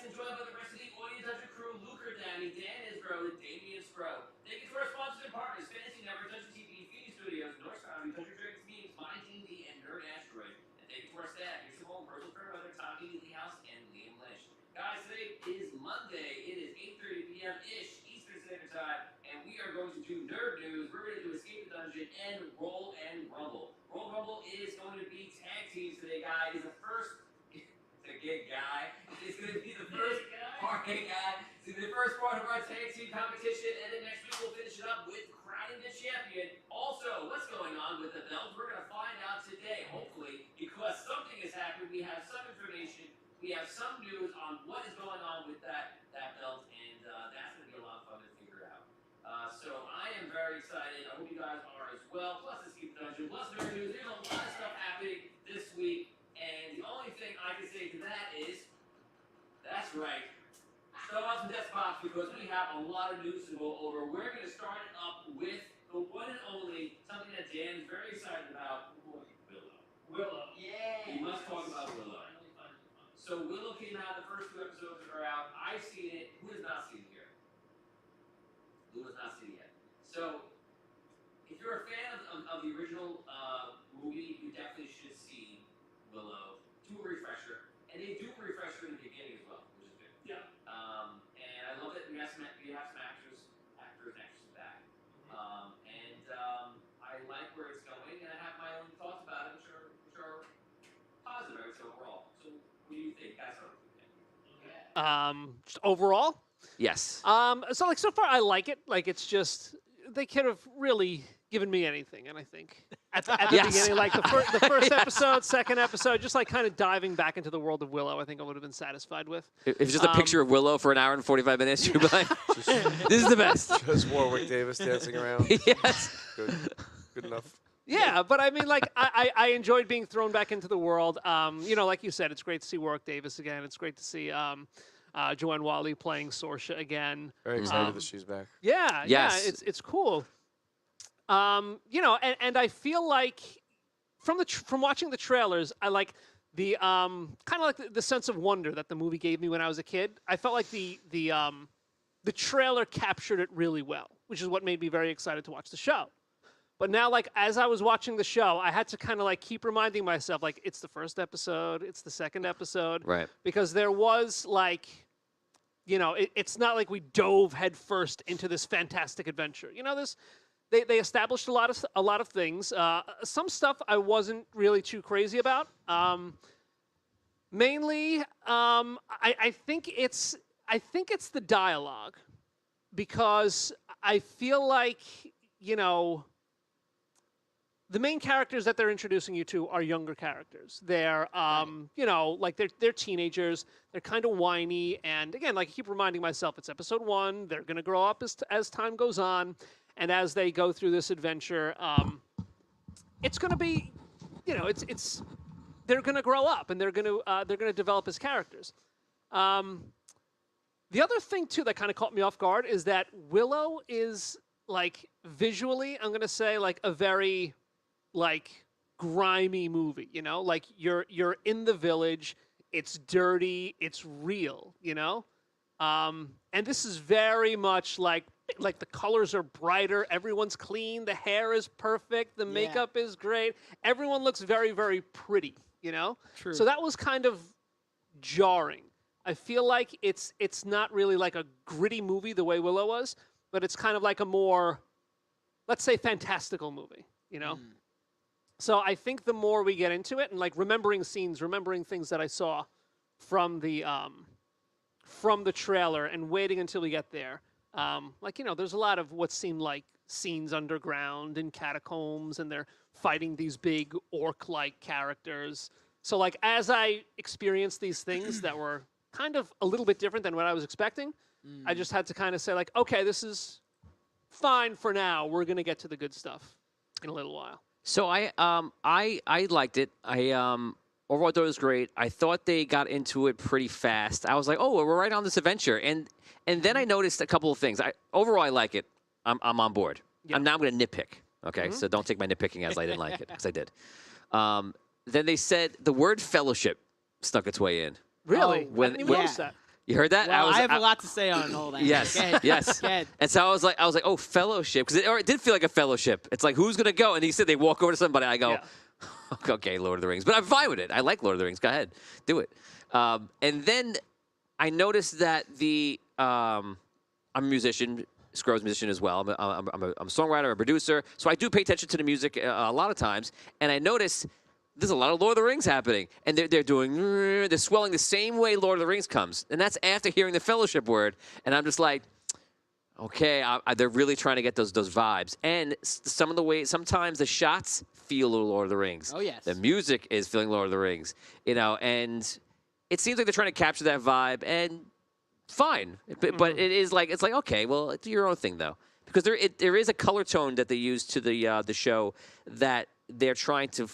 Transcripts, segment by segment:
and joined by the rest of the Audio Dungeon crew, Luke Danny, Dan Isbro, and Damian Spro. Thank you to our sponsors and partners, Fantasy Network, Dungeon TV, Phoenix Studios, North Foundry, Dungeon Dragons Memes, My D&D, and Nerd Asteroid. And thank you to our staff, Here's Simone, Virgil Fairweather, Tommy Lee House, and Liam Lynch. Guys, today is Monday. It is 8:30 p.m.-ish Eastern Standard Time, and we are going to do Nerd News. We're going to do Escape the Dungeon and Roll and Rumble. Roll and Rumble is going to be tag teams today, guys. It's the first... It's going to be the first part, hey guy. It's going to be the first part of our tag team competition, and then next week we'll finish it up with crowning the champion. Also, what's going on with the belt? We're going to find out today, hopefully, because something has happened. We have some information. We have some news on what is going on with that belt, and that's going to be a lot of fun to figure out. So I am very excited. I hope you guys are as well. Plus, Escape the Dungeon, plus Nerd News. There's a lot of stuff happening this week. And the only thing I can say to that is, that's right, start off some desktops because we have a lot of news to go over. We're going to start it up with the one and only, something that Dan's very excited about, Willow. Willow. Yeah. We must talk about Willow. So Willow came out, the first 2 episodes are out. I've seen it. Who has not seen it here? Who has not seen it yet? So, if you're a fan of the original movie, you definitely should see Willow. Do a refresher, and they do a refresher in the beginning as well, which is good. Yeah. And I love that we have some actors and actresses back. I like where it's going, and I have my own thoughts about it, which are positive overall. So, what do you think? That's what I'm thinking. Just overall? Yes. So far I like it. Like, it's just, they could have really given me anything, and I think at the beginning, like the first episode, second episode, just like kind of diving back into the world of Willow, I think I would have been satisfied with. If it's just a picture of Willow for an hour and 45 minutes, you'd be like, this is the best. Just Warwick Davis dancing around. Yes. Good enough. Yeah, but I mean, like, I enjoyed being thrown back into the world. Like you said, it's great to see Warwick Davis again. It's great to see Joanne Whalley playing Sorsha again. Very excited that she's back. Yeah, yes. Yeah, it's cool. And I feel like from watching the trailers, I like the kind of like the sense of wonder that the movie gave me when I was a kid. I felt like the trailer captured it really well, which is what made me very excited to watch the show. But now, like, as I was watching the show, I had to kind of like keep reminding myself, like, it's the first episode, it's the second episode, right? Because there was like, it's not like we dove headfirst into this fantastic adventure. They established a lot of things. Some stuff I wasn't really too crazy about. Mainly, I think it's the dialogue, because I feel like the main characters that they're introducing you to are younger characters. They're like they're teenagers. They're kind of whiny, and again, like I keep reminding myself, it's episode 1. They're gonna grow up as time goes on. And as they go through this adventure, it's going to be, they're going to grow up, and they're going to develop as characters. The other thing too that kind of caught me off guard is that Willow is like visually, I'm going to say, like a very like grimy movie. Like you're in the village, it's dirty, it's real. And this is very much like the colors are brighter, everyone's clean, the hair is perfect, the makeup is great. Everyone looks very, very pretty, True. So that was kind of jarring. I feel like it's not really like a gritty movie the way Willow was, but it's kind of like a more, let's say, fantastical movie, So I think the more we get into it and like remembering scenes, remembering things that I saw from the trailer and waiting until we get there, there's a lot of what seemed like scenes underground in catacombs, and they're fighting these big orc-like characters. So, like, as I experienced these things that were kind of a little bit different than what I was expecting, I just had to kind of say, like, okay, this is fine for now. We're going to get to the good stuff in a little while. So I liked it. Overall, I thought it was great. I thought they got into it pretty fast. I was like, oh, we're right on this adventure. And then I noticed a couple of things. Overall, I like it. I'm on board. Yep. I'm going to nitpick. Okay, so don't take my nitpicking as I didn't like it, because I did. Then they said the word fellowship stuck its way in. Really? I didn't even notice that. You heard that? Well, I have a lot to say on all that. Yes, Go ahead. yes. Go ahead. And so I was like, oh, fellowship, because it did feel like a fellowship. It's like, who's gonna go? And he said they walk over to somebody. I go, Yeah. okay, Lord of the Rings, but I'm fine with it. I like Lord of the Rings. Go ahead, do it. And then I noticed that I'm a musician. Scrub's musician as well. I'm a songwriter, a producer, so I do pay attention to the music a lot of times. And I noticed there's a lot of Lord of the Rings happening, and they're swelling the same way Lord of the Rings comes, and that's after hearing the Fellowship word. And I'm just like, okay, they're really trying to get those vibes. And sometimes the shots feel a little Lord of the Rings. Oh yes. The music is feeling Lord of the Rings, and it seems like they're trying to capture that vibe. And fine, but it is like, it's like, okay, well, do your own thing though, because there is a color tone that they use to the show that they're trying to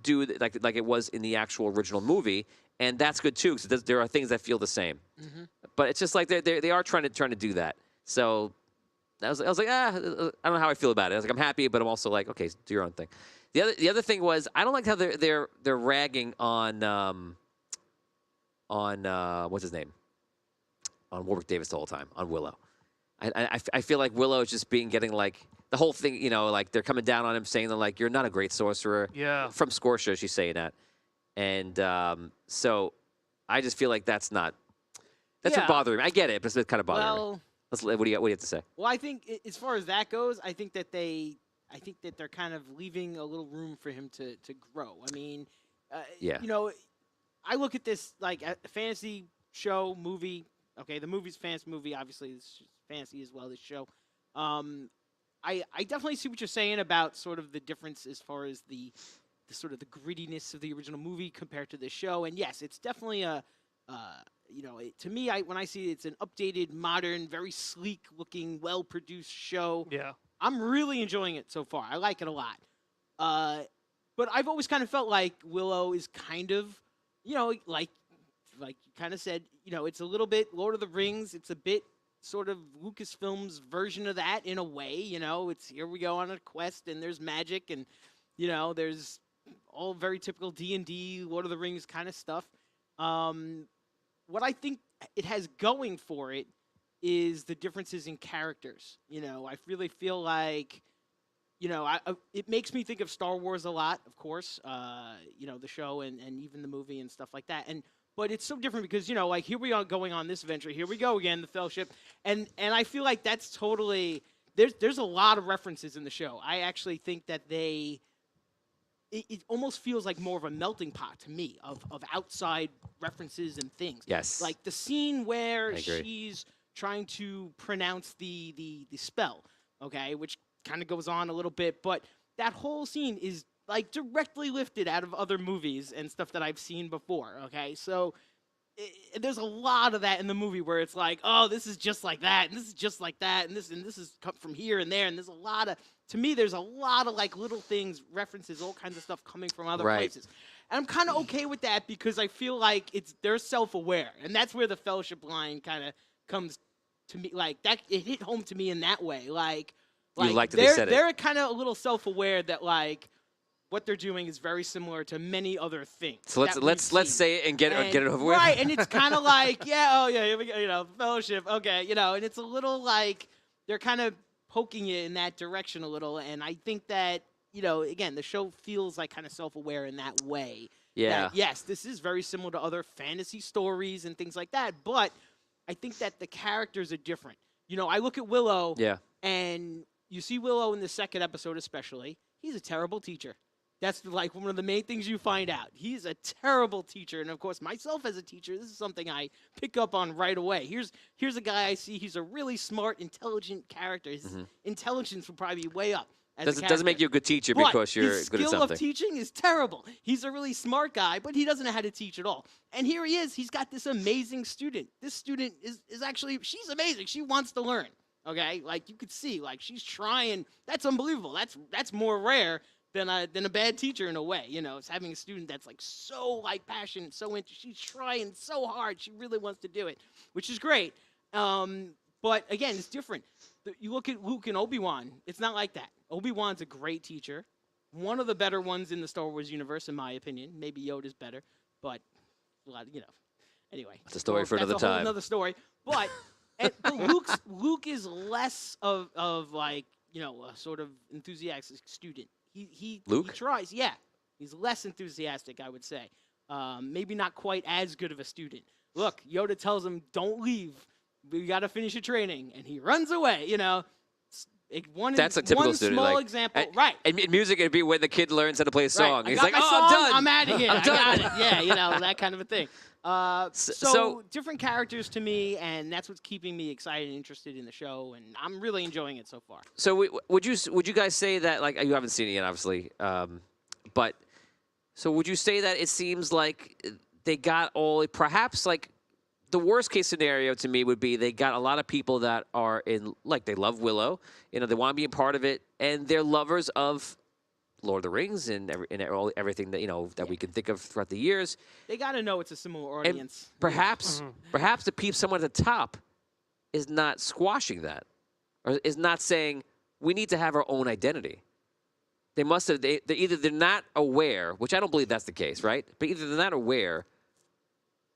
do like it was in the actual original movie, and that's good too, because there are things that feel the same. Mm-hmm. But it's just like they are trying to do that. So I was like, I don't know how I feel about it. I was like, I'm happy, but I'm also like, okay, do your own thing. The other thing was, I don't like how they're ragging on what's his name, on Warwick Davis the whole time, on Willow. I feel like Willow is just getting like the whole thing, like they're coming down on him, saying that like, you're not a great sorcerer. Yeah. From Scotia, she's saying that, and so I just feel like that's what bothering me. I get it, but it's kind of bothering me. What do you have to say? Well, I think as far as that goes, I think that they're kind of leaving a little room for him to grow. I mean, Yeah. I look at this like a fantasy show, movie. Okay, the movie's a fantasy movie. Obviously, it's fantasy as well, this show. I definitely see what you're saying about sort of the difference as far as the sort of the grittiness of the original movie compared to the show. And yes, it's definitely to me, when I see it's an updated, modern, very sleek-looking, well-produced show. Yeah. I'm really enjoying it so far. I like it a lot. But I've always kind of felt like Willow is kind of, like you kind of said, it's a little bit Lord of the Rings. It's a bit sort of Lucasfilm's version of that in a way. It's here we go on a quest, and there's magic, and there's all very typical D&D, Lord of the Rings kind of stuff. What I think it has going for it is the differences in characters. I really feel like, it makes me think of Star Wars a lot, of course, the show and even the movie and stuff like that. But it's so different because, like here we are going on this adventure. Here we go again, the Fellowship. And I feel like that's totally, there's a lot of references in the show. I actually think that it almost feels like more of a melting pot to me of outside references and things. Yes. Like the scene where she's trying to pronounce the spell, okay, which kind of goes on a little bit, but that whole scene is like directly lifted out of other movies and stuff that I've seen before, okay? So there's a lot of that in the movie where it's like, oh, this is just like that, and this is just like that, and this is cut from here and there, and there's a lot of, to me, there's a lot of like little things, references, all kinds of stuff coming from other places. And I'm kind of okay with that because I feel like they're self-aware, and that's where the Fellowship line kind of comes to me, like that. It hit home to me in that way, like you liked that they said it. They're kind of a little self-aware that like what they're doing is very similar to many other things. So let's say it and get it over with. Right, and it's kind of like, here we go, Fellowship, okay, and it's a little like they're kind of poking you in that direction a little, and I think that, again, the show feels like kind of self-aware in that way. Yeah. That, yes, this is very similar to other fantasy stories and things like that, but I think that the characters are different. I look at Willow, and you see Willow in the second episode especially, he's a terrible teacher. That's like one of the main things you find out. He's a terrible teacher. And, of course, myself as a teacher, this is something I pick up on right away. Here's a guy I see. He's a really smart, intelligent character. His intelligence will probably be way up. Doesn't make you a good teacher because you're good at something. His skill of teaching is terrible. He's a really smart guy, but he doesn't know how to teach at all. And here he is. He's got this amazing student. This student is actually, she's amazing. She wants to learn, okay? Like, you could see, like, she's trying. That's unbelievable. That's more rare than a bad teacher in a way. It's having a student that's like so like passionate, so into. She's trying so hard. She really wants to do it, which is great. But again, it's different. You look at Luke and Obi-Wan. It's not like that. Obi-Wan's a great teacher, one of the better ones in the Star Wars universe, in my opinion. Maybe Yoda's better, but a lot, Anyway, That's a story for another that's a whole time. another story. But but Luke is less of like a sort of enthusiastic student. He Luke? tries. Yeah, he's less enthusiastic, I would say. Maybe not quite as good of a student. Look, Yoda tells him, "Don't leave. We got to finish your training," and he runs away. That's a typical one student. small like, example, and, right? And in music, it'd be when the kid learns how to play a song. Right. He's I got like, my "Oh, song, I'm done. I'm out of here. I'm I done." got it. Yeah, that kind of a thing. So so- different characters to me, and that's what's keeping me excited and interested in the show, and I'm really enjoying it so far. So would you guys say that, like, you haven't seen it yet, obviously, but so would you say that it seems like they got all, perhaps like the worst case scenario to me would be they got a lot of people that are they love Willow, they want to be a part of it, and they're lovers of Lord of the Rings and everything that that we can think of throughout the years. They got to know it's a similar And audience. perhaps someone at the top is not squashing that, or is not saying we need to have our own identity. They must have. They're not aware, which I don't believe that's the case, right? But either they're not aware,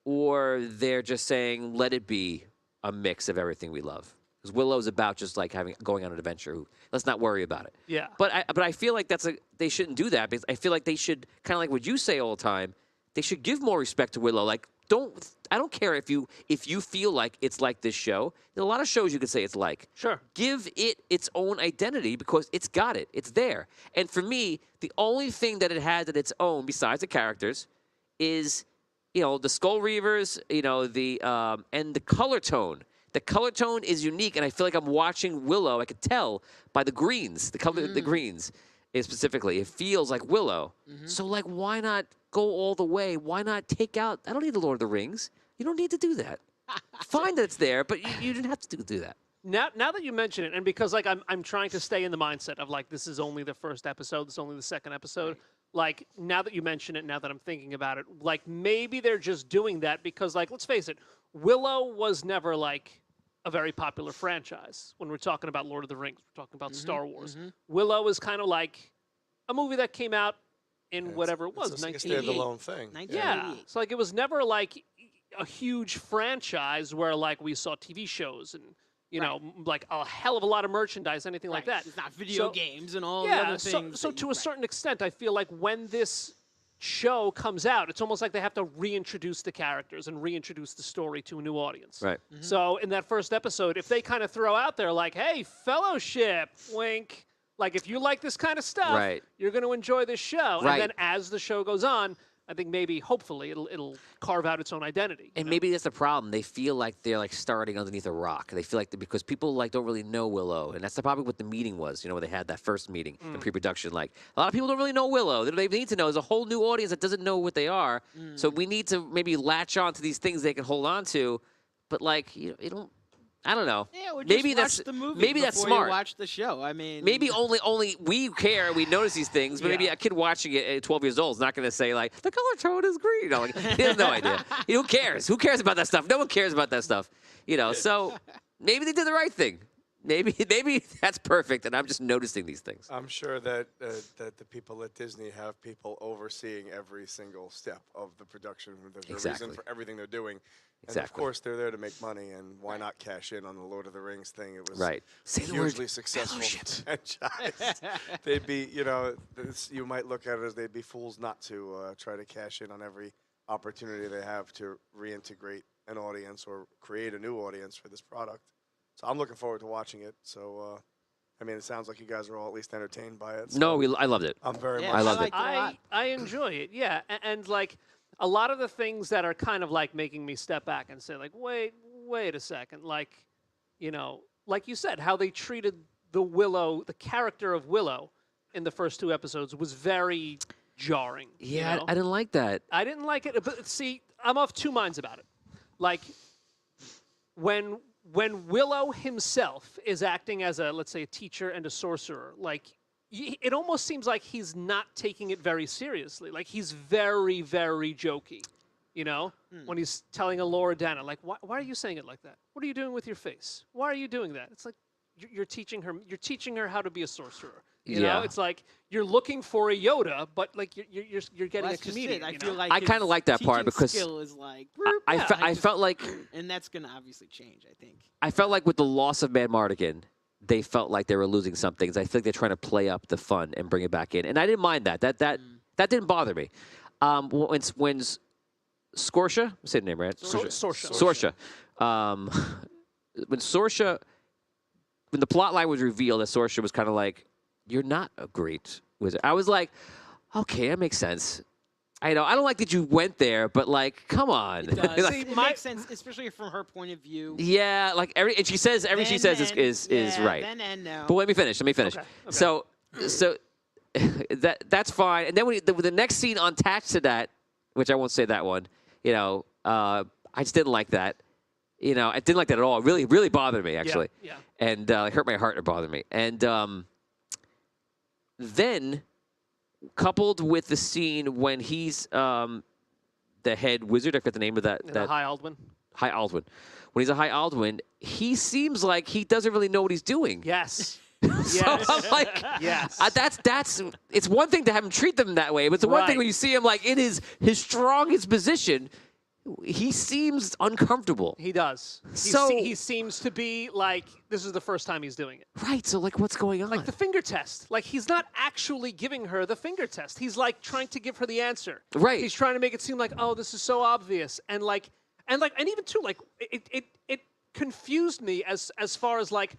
or they're just saying let it be a mix of everything we love. Because Willow's about just like going on an adventure. Let's not worry about it. Yeah. But I feel like they shouldn't do that, because I feel like they should, kind of like what you say all the time, they should give more respect to Willow. Like, I don't care if you feel like it's like this show. There's a lot of shows you could say it's like. Sure. Give it its own identity, because it's got it. It's there. And for me, the only thing that it has at its own, besides the characters, is the Skull Reavers, and the color tone. The color tone is unique, and I feel like I'm watching Willow. I could tell by the greens, the color, the greens, specifically. It feels like Willow. So, like, why not go all the way? Why not take out? I don't need the Lord of the Rings. You don't need to do that. Fine that it's there, but you didn't have to do that. Now that you mention it, and because like I'm trying to stay in the mindset of like this is only the first episode, this is only the second episode. Like, now that you mention it, now that I'm thinking about it, like maybe they're just doing that because, like, let's face it, Willow was never like a very popular franchise. When we're talking about Lord of the Rings, we're talking about Star Wars. Willow is kind of like a movie that came out in whatever it was, It's like a 1988. standalone thing. Yeah. So like it was never like a huge franchise where like we saw TV shows and like a hell of a lot of merchandise, anything like that. It's not video games and all the Yeah. other things. So to a certain extent, I feel like when this show comes out, it's almost like they have to reintroduce the characters and reintroduce the story to a new audience. Right. So in that first episode, if they kind of throw out there like, "Hey, Fellowship, wink," like if you like this kind of stuff, Right. you're going to enjoy this show. Right. And then as the show goes on, I think maybe, hopefully, it'll carve out its own identity. And maybe that's the problem. They feel like they're like starting underneath a rock. They feel like because people like don't really know Willow, and that's probably what the meeting was. Where they had that first meeting in pre-production. Like a lot of people don't really know Willow. They need to know. There's a whole new audience that doesn't know what they are. So we need to maybe latch on to these things they can hold on to. But like you don't. I don't know. Yeah, or just maybe watch that's the movie maybe that's before smart. You watch the show. I mean, Maybe only we care, we notice these things, but maybe Yeah. a kid watching it at 12 years old is not going to say like the color tone is green. Like, he has no idea. Who cares? Who cares about that stuff? No one cares about that stuff. So maybe they did the right thing. Maybe that's perfect, and I'm just noticing these things. I'm sure that that the people at Disney have people overseeing every single step of the production. There's a Exactly. reason for everything they're doing. And of Exactly. course, they're there to make money, and why not cash in on the Lord of the Rings thing? It was Right. Say the word hugely successful franchise. They'd be, you might look at it as they'd be fools not to try to cash in on every opportunity they have to reintegrate an audience or create a new audience for this product. So I'm looking forward to watching it. So, it sounds like you guys are all at least entertained by it. So No, I loved it. I'm very Yeah, much. I loved liked it. a lot. I enjoy it, yeah. And like a lot of the things that are kind of like making me step back and say like, wait a second. Like, like you said, how they treated the character of Willow in the first two episodes was very jarring. Yeah, I didn't like that. I didn't like it, but see, I'm of two minds about it. Like, when Willow himself is acting as let's say, a teacher and a sorcerer, like, it almost seems like he's not taking it very seriously. Like, he's very, very jokey, when he's telling Dana, like, why are you saying it like that? What are you doing with your face? Why are you doing that? It's like, you're teaching her how to be a sorcerer. You know, it's like you're looking for a Yoda, but like you're getting Well, a that's just comedian. it. I you feel know? like I kind of his like that part teaching because skill is like, I felt like and that's gonna obviously change. I think. I felt like with the loss of Mad Mardigan, they felt like they were losing some things. I think they're trying to play up the fun and bring it back in, and I didn't mind that. That didn't bother me. When Scorsha, say the name right? Sorsha. When the plot line was revealed, that Sorsha was kind of like, "You're not a great wizard." I was like, "Okay, that makes sense." I know I don't like that you went there, but like, come on. It does. See, It my- makes sense, especially from her point of view. Yeah, like everything she says is right. Then and now. But let me finish. Okay. So that's fine. And then the next scene attached to that, which I won't say that one. You know, I just didn't like that. You know, I didn't like that at all. It really, really bothered me actually. Yeah. And it hurt my heart to bother me. And then, coupled with the scene when he's the head wizard, I forget the name of that. The High Aldwin. High Aldwin. When he's a High Aldwin, he seems like he doesn't really know what he's doing. Yes. So I'm like, Yes. that's. It's one thing to have him treat them that way, but it's the one thing Right. when you see him like in his strongest position, he seems uncomfortable. He does. He seems to be like this is the first time he's doing it. Right. So like, what's going on? Like the finger test. Like he's not actually giving her the finger test. He's like trying to give her the answer. Right. He's trying to make it seem like, oh, this is so obvious. And even too, like it confused me as far as like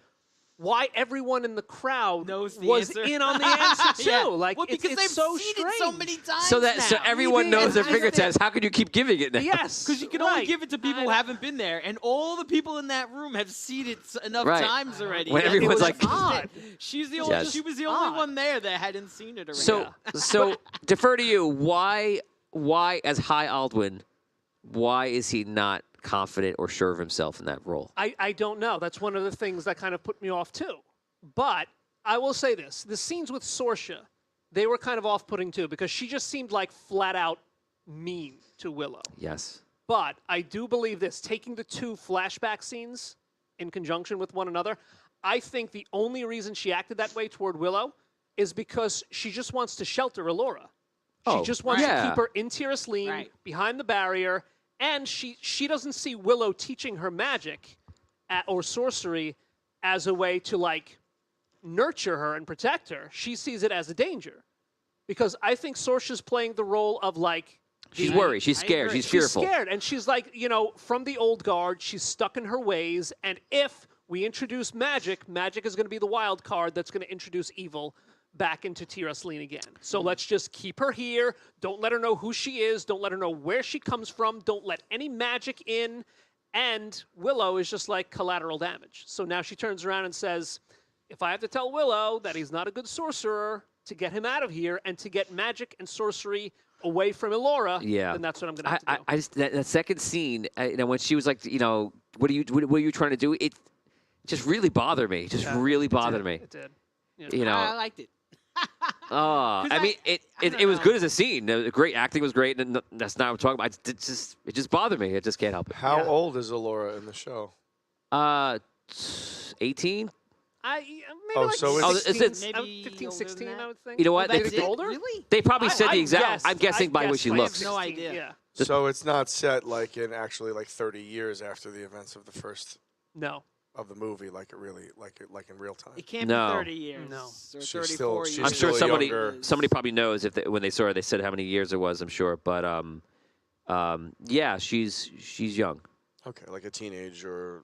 why everyone in the crowd Knows the was answer. in on the answer too. Yeah. Like well, because it's they've so seen strange. it so many times so now. everyone knows their That's finger the thing. test. How can you keep giving it now? Yes. Because you can only give it to people who haven't been there, and all the people in that room have seen it enough Right. times already. When that everyone's it like- was odd. She's the only. Yes. She was the only one there that hadn't seen it already. So defer to you. Why as High Aldwin, why is he not confident or sure of himself in that role? I don't know. That's one of the things that kind of put me off too. But I will say this: the scenes with Sorsha, they were kind of off-putting too because she just seemed like flat out mean to Willow. Yes. But I do believe this: taking the two flashback scenes in conjunction with one another, I think the only reason she acted that way toward Willow is because she just wants to shelter Allura. She just wants to keep her in Tiras Leen, behind the barrier, and she doesn't see Willow teaching her magic or sorcery as a way to like nurture her and protect her. She sees it as a danger. Because I think Sorsha's playing the role of like She's worried. She's scared. agree. She's fearful. She's scared, and she's like, you know, from the old guard, she's stuck in her ways, and if we introduce magic, magic is going to be the wild card that's going to introduce evil back into Tiras Leen again. So let's just keep her here. Don't let her know who she is. Don't let her know where she comes from. Don't let any magic in. And Willow is just like collateral damage. So now she turns around and says, if I have to tell Willow that he's not a good sorcerer to get him out of here and to get magic and sorcery away from Allura, then that's what I'm going to have to do. I just that second scene, you know, when she was like, you know, what are you trying to do? It just really bothered me. Just really bothered me. It did. Yeah. You know. I liked it. I mean, it was good as a scene. The great acting was great, and that's not what I'm talking about. It just bothered me. It just can't help it. How old is Allura in the show? 18. Maybe Oh, like so 16, it's- Maybe 15, older 16, than I would think. You know what? Maybe That's a bit it? older? Really? They probably said the I exact. guessed- I'm guessing by what guessed she like looks. No 16, idea. Yeah. So it's not set like in actually like 30 years after the events of the first No. of the movie, like it really like in real time. It can't No. be 30 years. No. Or She's 34 still- she's years. I'm sure still somebody younger. somebody probably knows when they saw her. They said how many years it was. I'm sure, but yeah, she's young. Okay, like a teenage or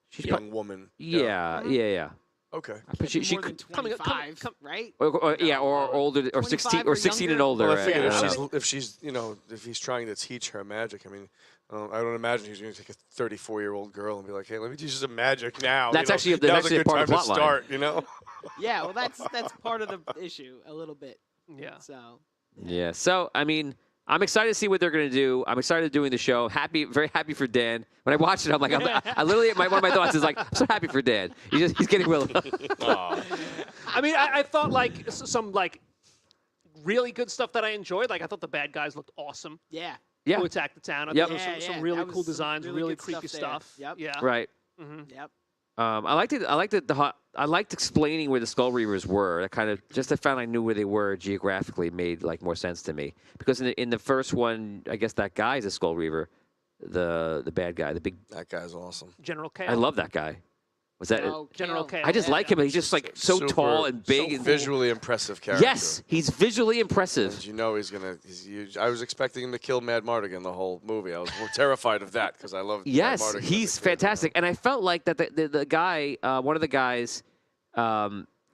She's young woman. Yeah. Okay. But she more than coming- 25, right? or older or 16 25 or 16 and younger? older. Well, I figured I don't know. if she's if he's trying to teach her magic, I mean, I don't imagine he's going to take a 34-year-old girl and be like, hey, let me teach you some magic now. That's you know? actually- that's Now's actually a a good part of time the to plot line. start. You know. Yeah, well, that's part of the issue a little bit. Yeah. So Yeah. So I mean, I'm excited to see what they're going to do. I'm excited doing the show. Very happy for Dan. When I watched it, I'm like, I literally, one of my thoughts is like, I'm so happy for Dan. He's getting Willow. I mean, I thought like some like really good stuff that I enjoyed. Like I thought the bad guys looked awesome. yeah. Yeah. Who attacked the town. I Yep. thought there was Yeah, some yeah, really that cool was some designs, really really good creepy stuff stuff. there. Yep. Yeah. Right. Yep. I liked it. I liked explaining where the Skull Reavers were. I kind of just I found I knew where they were geographically made like more sense to me because in the first one, I guess that guy is a Skull Reaver, the bad guy, the big. That guy's awesome. General Kale. I love that guy. Was that? General Kale. Kale. I just like him. He's just like so Super- tall and big so and visually impressive character. Yes, he's visually impressive. And you know he's gonna. He's huge. I was expecting him to kill Mad Mardigan the whole movie. I was more terrified of that because I love. Yes, Mad Mardigan as a he's kid, you know? fantastic, and I felt like that the guy, one of the guys,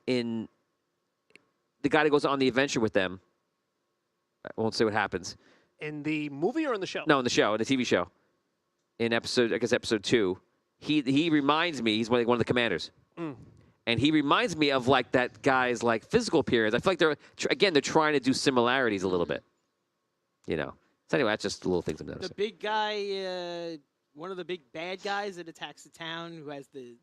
in the guy that goes on the adventure with them. I won't say what happens. In the movie or in the show? No, in the show, in the TV show, in episode 2, he reminds me he's one of the commanders, and he reminds me of like that guy's like physical appearance. I feel like they're trying to do similarities a little bit, you know. So anyway, that's just the little things I'm noticing. The big guy, one of the big bad guys that attacks the town, who has the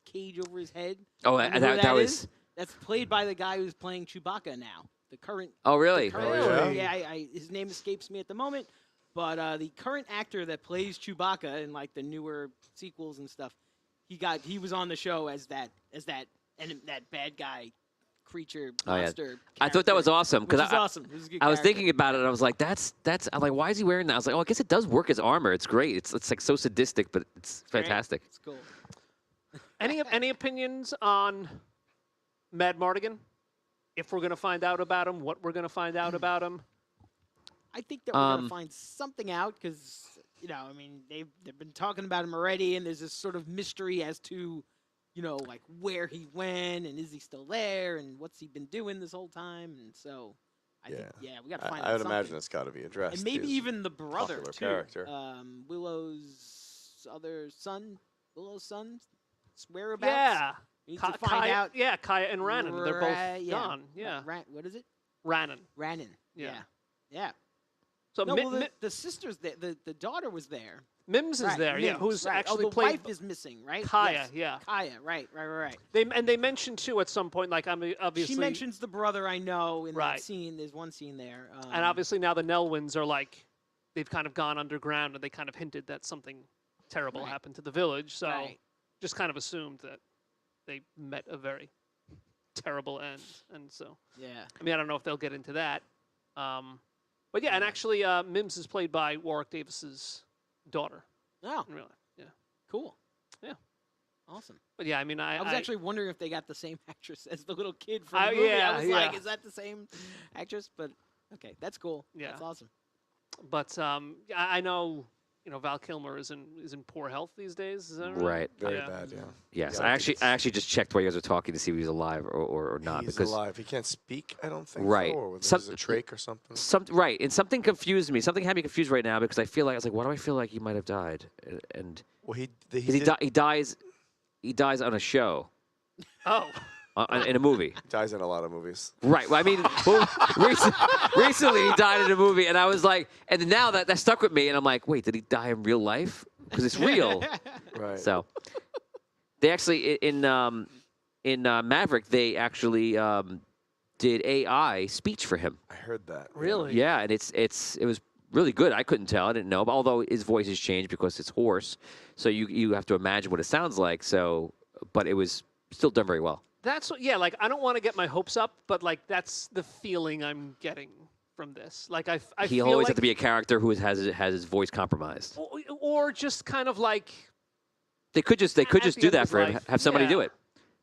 cage over his head. Oh, You know who that was. is? That's played by the guy who's playing Chewbacca now. The current. Oh, really? the current- Oh, yeah? Yeah, his name escapes me at the moment, but the current actor that plays Chewbacca in like the newer sequels and stuff, he was on the show as that bad guy creature Oh, yeah. monster. I thought that was character, awesome which because is awesome. It was a good I was character. thinking about it, and I was like, that's. I'm like, why is he wearing that? I was like, oh, I guess it does work as armor. It's great. It's like so sadistic, but it's Great. fantastic. It's cool. Any opinions on Mad Mardigan? If we're going to find out about him, what we're going to find out about him? I think that we're gonna find something out because I mean, they've been talking about him already, and there's this sort of mystery as to, like where he went and is he still there and what's he been doing this whole time, and so I think we gotta find out I would something. imagine it's got to be addressed. And maybe He's even the brother popular too. character. Willow's other son, whereabouts. Yeah. we need to find out. Yeah, Kaya and Rannon. They're both Yeah. gone. Yeah. What is it? Rannon. Rannon. Yeah. Yeah. So No, well, the sister's there. The daughter was there. Mims is Right, there, yeah, Mims, who's right. actually oh, the played wife is missing, right? Kaya, Yes. yeah. Kaya, right. They mentioned too at some point, like obviously, She mentions the brother I know in Right. that scene. There's one scene there. and obviously now the Nelwyns are like, they've kind of gone underground, and they kind of hinted that something terrible Right. happened to the village. So Right. just kind of assumed that they met a very terrible end, and so Yeah. I mean I don't know if they'll get into that, but yeah, and Yeah. actually Mims is played by Warwick Davis's daughter Oh, in real life. Yeah, cool. Yeah. Awesome. but yeah, I mean I was actually wondering if they got the same actress as the little kid from I- the movie. yeah, I was like, yeah. is that the same actress? But okay, that's cool. Yeah. That's awesome. But I know Val Kilmer is in poor health these days. Is that right? Right. Very Yeah. bad, yeah. Yes, Yeah, I I think actually just checked while you guys were talking to see if he was alive or not He's because alive. He can't speak, I don't think. Right. So, or Some- there's a trach or something. right, and something confused me. Something had me confused right now because I was like, why do I feel like he might have died? And Well, he 'cause did, he dies on a show, Oh, in a movie. dies in a lot of movies. Right. Well, I mean, recently he died in a movie, and I was like, and now that stuck with me, and I'm like, wait, did he die in real life? Because it's real. Right. So they actually in Maverick they actually did AI speech for him. I heard that. really? Yeah, and it was really good. I couldn't tell. I didn't know. But although his voice has changed because it's hoarse, so you have to imagine what it sounds like. So, but it was still done very well. That's what, yeah. Like I don't want to get my hopes up, but like that's the feeling I'm getting from this. Like I He feel always like, have to be a character who has his voice compromised. or just kind of like They could just the do end of that his for him. life. Have somebody Yeah. do it.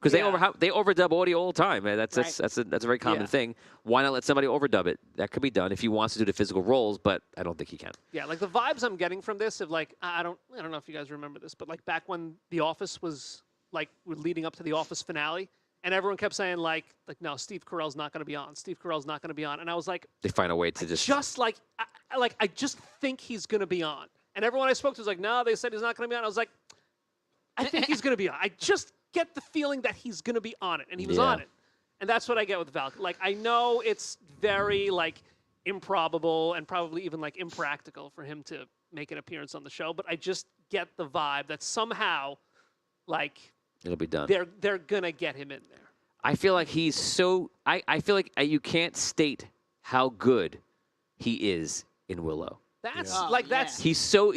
Because Yeah. they overdub audio all the time. Man. That's a very common Yeah. thing. Why not let somebody overdub it? That could be done if he wants to do the physical roles, but I don't think he can. yeah, like the vibes I'm getting from this of like I don't know if you guys remember this, but like back when The Office was like leading up to the Office finale, and everyone kept saying like no, Steve Carell's not going to be on. Steve Carell's not going to be on, and I was like, They find a way to just I just think he's going to be on, and everyone I spoke to was like, no, they said he's not going to be on. I was like, I think he's going to be on. I just get the feeling that he's going to be on it, and he was Yeah. on it. And that's what I get with Val. Like, I know it's very, like, improbable and probably even, like, impractical for him to make an appearance on the show, but I just get the vibe that somehow, like, it'll be done. they're going to get him in there. I feel like he's so. I feel like you can't state how good he is in Willow. That's Yeah. like Oh, that's He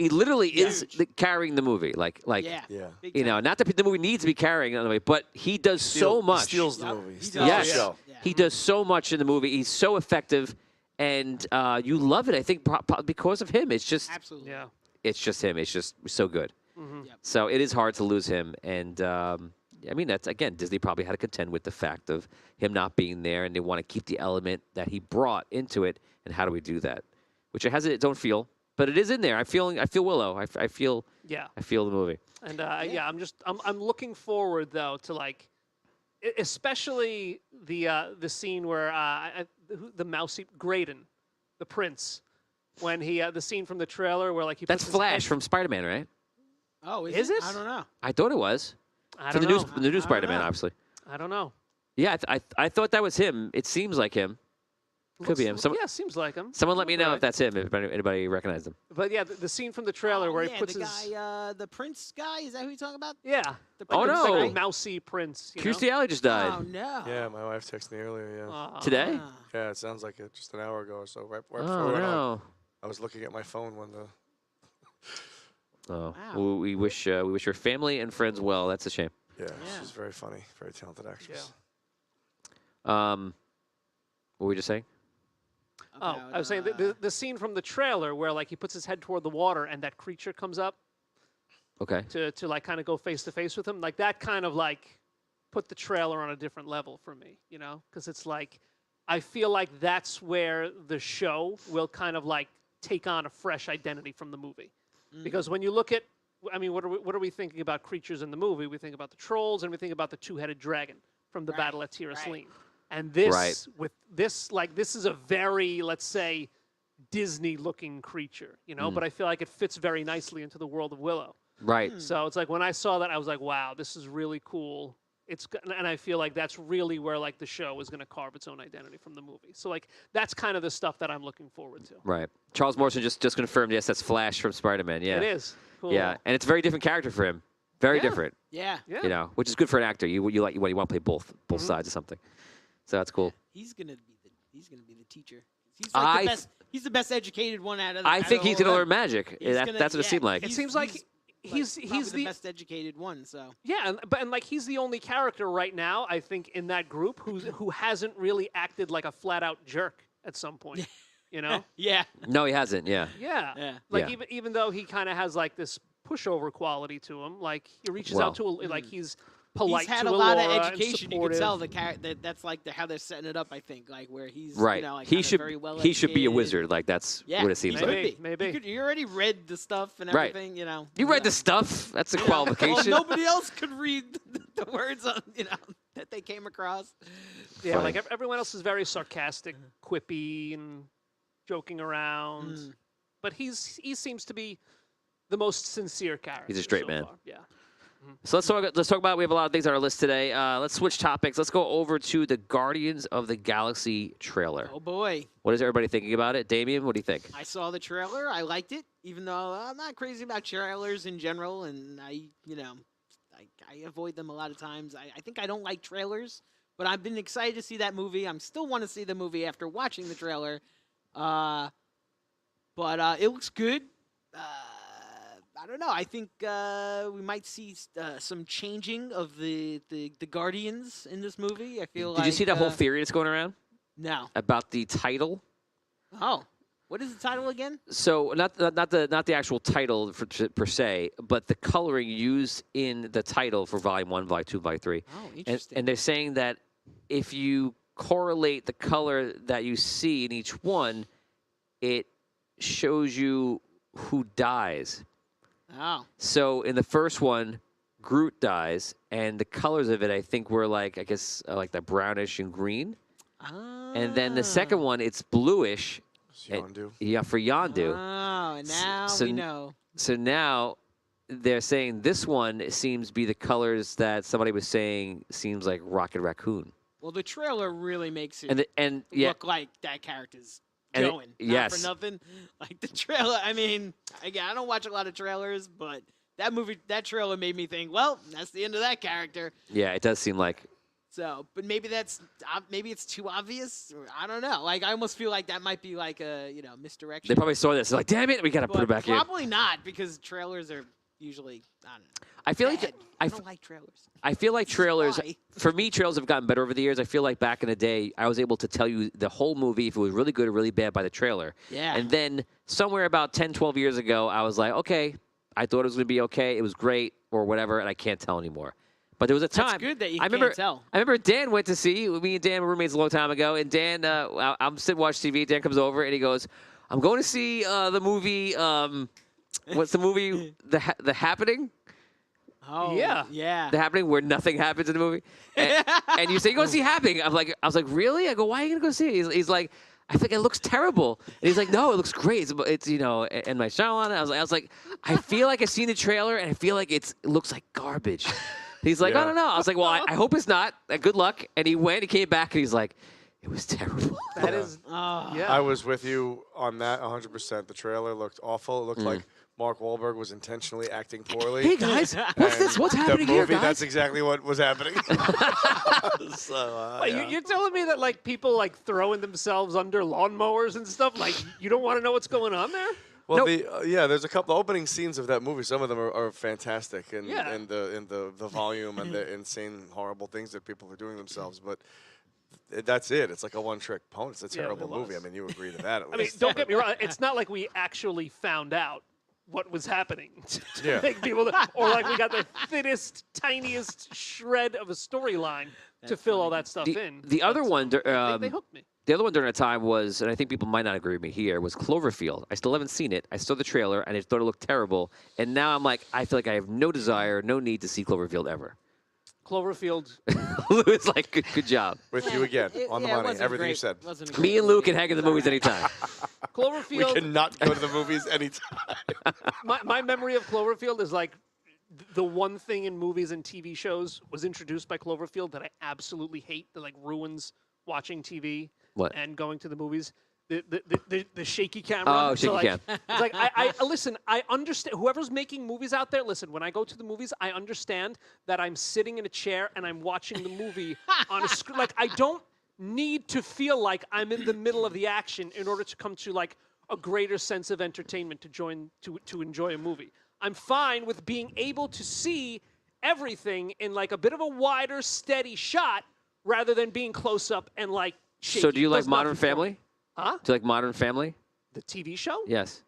literally is Huge. carrying the movie. Like Yeah. Yeah. Big you know, time. not that the movie needs to be carrying on the way, but he does so much. He steals the Yep. movie. He Steals Yes. the show. Yeah. He does so much in the movie. He's so effective, and you love it. I think because of him. Absolutely. yeah. It's just him. It's just so good. Mhm. Yep. So it is hard to lose him, and I mean that's again Disney probably had to contend with the fact of him not being there, and they want to keep the element that he brought into it. And how do we do that? Which it has its own feel, but it is in there. I feel Willow. I feel Yeah. the movie. And yeah, I'm looking forward though to like, especially the scene where the mousy Graydon, the prince, when he the scene from the trailer where like he That's puts his Flash head- from Spider-Man, right? Oh, Is it? I don't know. I thought it was. I For don't the know. new I don't Spider-Man, know. obviously. I don't know. Yeah, I thought that was him. It seems like him. Could be him. Yeah, seems like him. Someone let me know Okay. if that's him. If anybody recognized him. But yeah, the scene from the trailer Oh, where yeah, he puts the his guy, the prince guy. Is that who you're talking about? yeah. The Oh, prince no. guy? Like mousy prince. You know? Kirstie Alley just died. Oh no. Yeah, my wife texted me earlier. Yeah. Aw. Today? Ah. Yeah, it sounds like it just an hour ago or so. Right before Oh we went on. no. I was looking at my phone when the. Oh, Wow. well, we wish her family and friends well. That's a shame. Yeah, Yeah. she's very funny, very talented actress. What were we just saying? Oh, I was saying the scene from the trailer where like he puts his head toward the water and that creature comes up Okay. to like kind of go face to face with him. Like that kind of like put the trailer on a different level for me, you know? Because it's like I feel like that's where the show will kind of like take on a fresh identity from the movie. Because when you look at, I mean, what are we thinking about creatures in the movie? We think about the trolls and we think about the two-headed dragon from the Right, Battle at Tir right. Asleen. And this, Right. with this, like, this is a very, let's say, Disney-looking creature, you know? But I feel like it fits very nicely into the world of Willow. Right. So it's like when I saw that, I was like, wow, this is really cool. And I feel like that's really where like the show is going to carve its own identity from the movie. So like that's kind of the stuff that I'm looking forward to. Right. Charles Morrison just confirmed. Yes, that's Flash from Spider-Man. Yeah. It is. Cool. Yeah, and it's a very different character for him. Very Yeah. different. Yeah. Yeah. You know, which is good for an actor. You want to play both sides of something. So that's cool. He's gonna be the teacher. He's like I the best. He's the best educated one out of. I out think of he's the gonna whole learn magic. He's That's gonna- what it yeah, seemed like. It seems like he's probably the best educated one. So yeah, and like he's the only character right now I think in that group who hasn't really acted like a flat out jerk at some point. You know? yeah. No, he hasn't. Yeah. Yeah. Yeah. Like Yeah. even though he kind of has like this pushover quality to him, like he reaches Well. out to like he's polite He's had to a lot of Allura and education. You can supportive. tell that's like how they're setting it up. I think like where he's Right. You know, like he kinda should very well he should be a educated. wizard. Like that's Yeah, what it seems he maybe. like. could be. Maybe. You already read the stuff and Right. everything. You know. You read the stuff. That's a qualification. Well, nobody else could read the words on that they came across. Yeah, Funny. like everyone else is very sarcastic, quippy, and joking around. But he seems to be the most sincere character. He's a straight so man. far. Yeah. So let's talk about. We have a lot of things on our list today. Let's switch topics. Let's go over to the Guardians of the Galaxy trailer. Oh boy. What is everybody thinking about it? Damien, what do you think? I saw the trailer. I liked it, even though I'm not crazy about trailers in general, and I avoid them a lot of times. I think I don't like trailers, but I've been excited to see that movie. I'm still want to see the movie after watching the trailer, but it looks good. I don't know. I think we might see some changing of the Guardians in this movie. I feel Did like. you see that whole theory that's going around No. about the title? Oh, what is the title again? So not the actual title per se, but the coloring used in the title for Volume 1, Volume 2, Volume 3. Oh, interesting. And they're saying that if you correlate the color that you see in each one, it shows you who dies. Oh. So in the first one, Groot dies, and the colors of it, I think, were like like the brownish and green. And then the second one, it's bluish. Yondu. Yeah, for Yondu. Oh, and now so- we know. So now they're saying this one seems to be the colors that somebody was saying seems like Rocket Raccoon. Well, the trailer really makes it And yeah, look like that character's And it- going. Not yes. for nothing. Like the trailer. I mean, again, I don't watch a lot of trailers, but that trailer made me think, well, that's the end of that character. yeah, it does seem like So, but maybe maybe it's too obvious. Or I don't know. Like I almost feel like that might be like a misdirection. They probably saw this. They're like, damn it, we got to put it back in. Probably not because trailers are usually I don't know. I feel like bad. I don't like trailers. I feel like trailers, why. for me, trailers have gotten better over the years. I feel like back in the day, I was able to tell you the whole movie, if it was really good or really bad, by the trailer. Yeah. And then somewhere about 10, 12 years ago, I was like, okay, I thought it was going to be okay. It was great or whatever, and I can't tell anymore. But there was a time. That's good that you I remember, can't tell. I remember Dan went to see, me and Dan were roommates a long time ago, and Dan, I'm sitting watching TV. Dan comes over, and he goes, I'm going to see the movie, what's the movie? The Happening? Oh, Yeah. yeah. The Happening, where nothing happens in the movie. And you say, go see Happening. I was like, really? I go, why are you going to go see it? He's like, I think it looks terrible. And he's like, no, it looks great. It's and my Shyamalan. I was like, I feel like I've seen the trailer, and I feel like it looks like garbage. He's like, I don't know. I was like, well, I hope it's not. Good luck. And he went, he came back, and he's like, it was terrible. That is, Oh. yeah. I was with you on that 100%. The trailer looked awful. It looked like Mark Wahlberg was intentionally acting poorly. Hey, guys, what's And this? What's happening the movie, here, guys? That's exactly what was happening. So, Wait, yeah. you're telling me that like people like throwing themselves under lawnmowers and stuff? Like you don't want to know what's going on there? Well, Nope. there's a couple opening scenes of that movie. Some of them are fantastic, and Yeah. in the volume and the insane, horrible things that people are doing themselves. But that's it. It's like a one-trick pony. It's a Yeah, terrible it movie. I was. mean, you agree to that at I mean, least. don't get me wrong. It's not like we actually found out what was happening to Yeah. make people, or like we got the thinnest, tiniest shred of a storyline to fill all that stuff in. The other one, They hooked me. the other one during that time was, and I think people might not agree with me here, was Cloverfield. I still haven't seen it. I saw the trailer, and I thought it looked terrible. And now I'm like, I feel like I have no desire, no need to see Cloverfield ever. Cloverfield. Lou's like, good job. With you again on the it money. wasn't Everything you great. said. Wasn't a Me great and Lou movie. can hang in the movies anytime. We Cloverfield. cannot go to the movies anytime. My memory of Cloverfield is like the one thing in movies and TV shows was introduced by Cloverfield that I absolutely hate, that like ruins watching TV What? and going to the movies. The shaky camera. Oh, shaky like, cam. It's like I listen. I understand. Whoever's making movies out there, listen. When I go to the movies, I understand that I'm sitting in a chair and I'm watching the movie on a screen. Like I don't need to feel like I'm in the middle of the action in order to come to like a greater sense of entertainment to enjoy a movie. I'm fine with being able to see everything in like a bit of a wider, steady shot rather than being close up and like shaky. So do you like Does Modern nothing for me. Family? Huh? Do you like Modern Family? The TV show? Yes.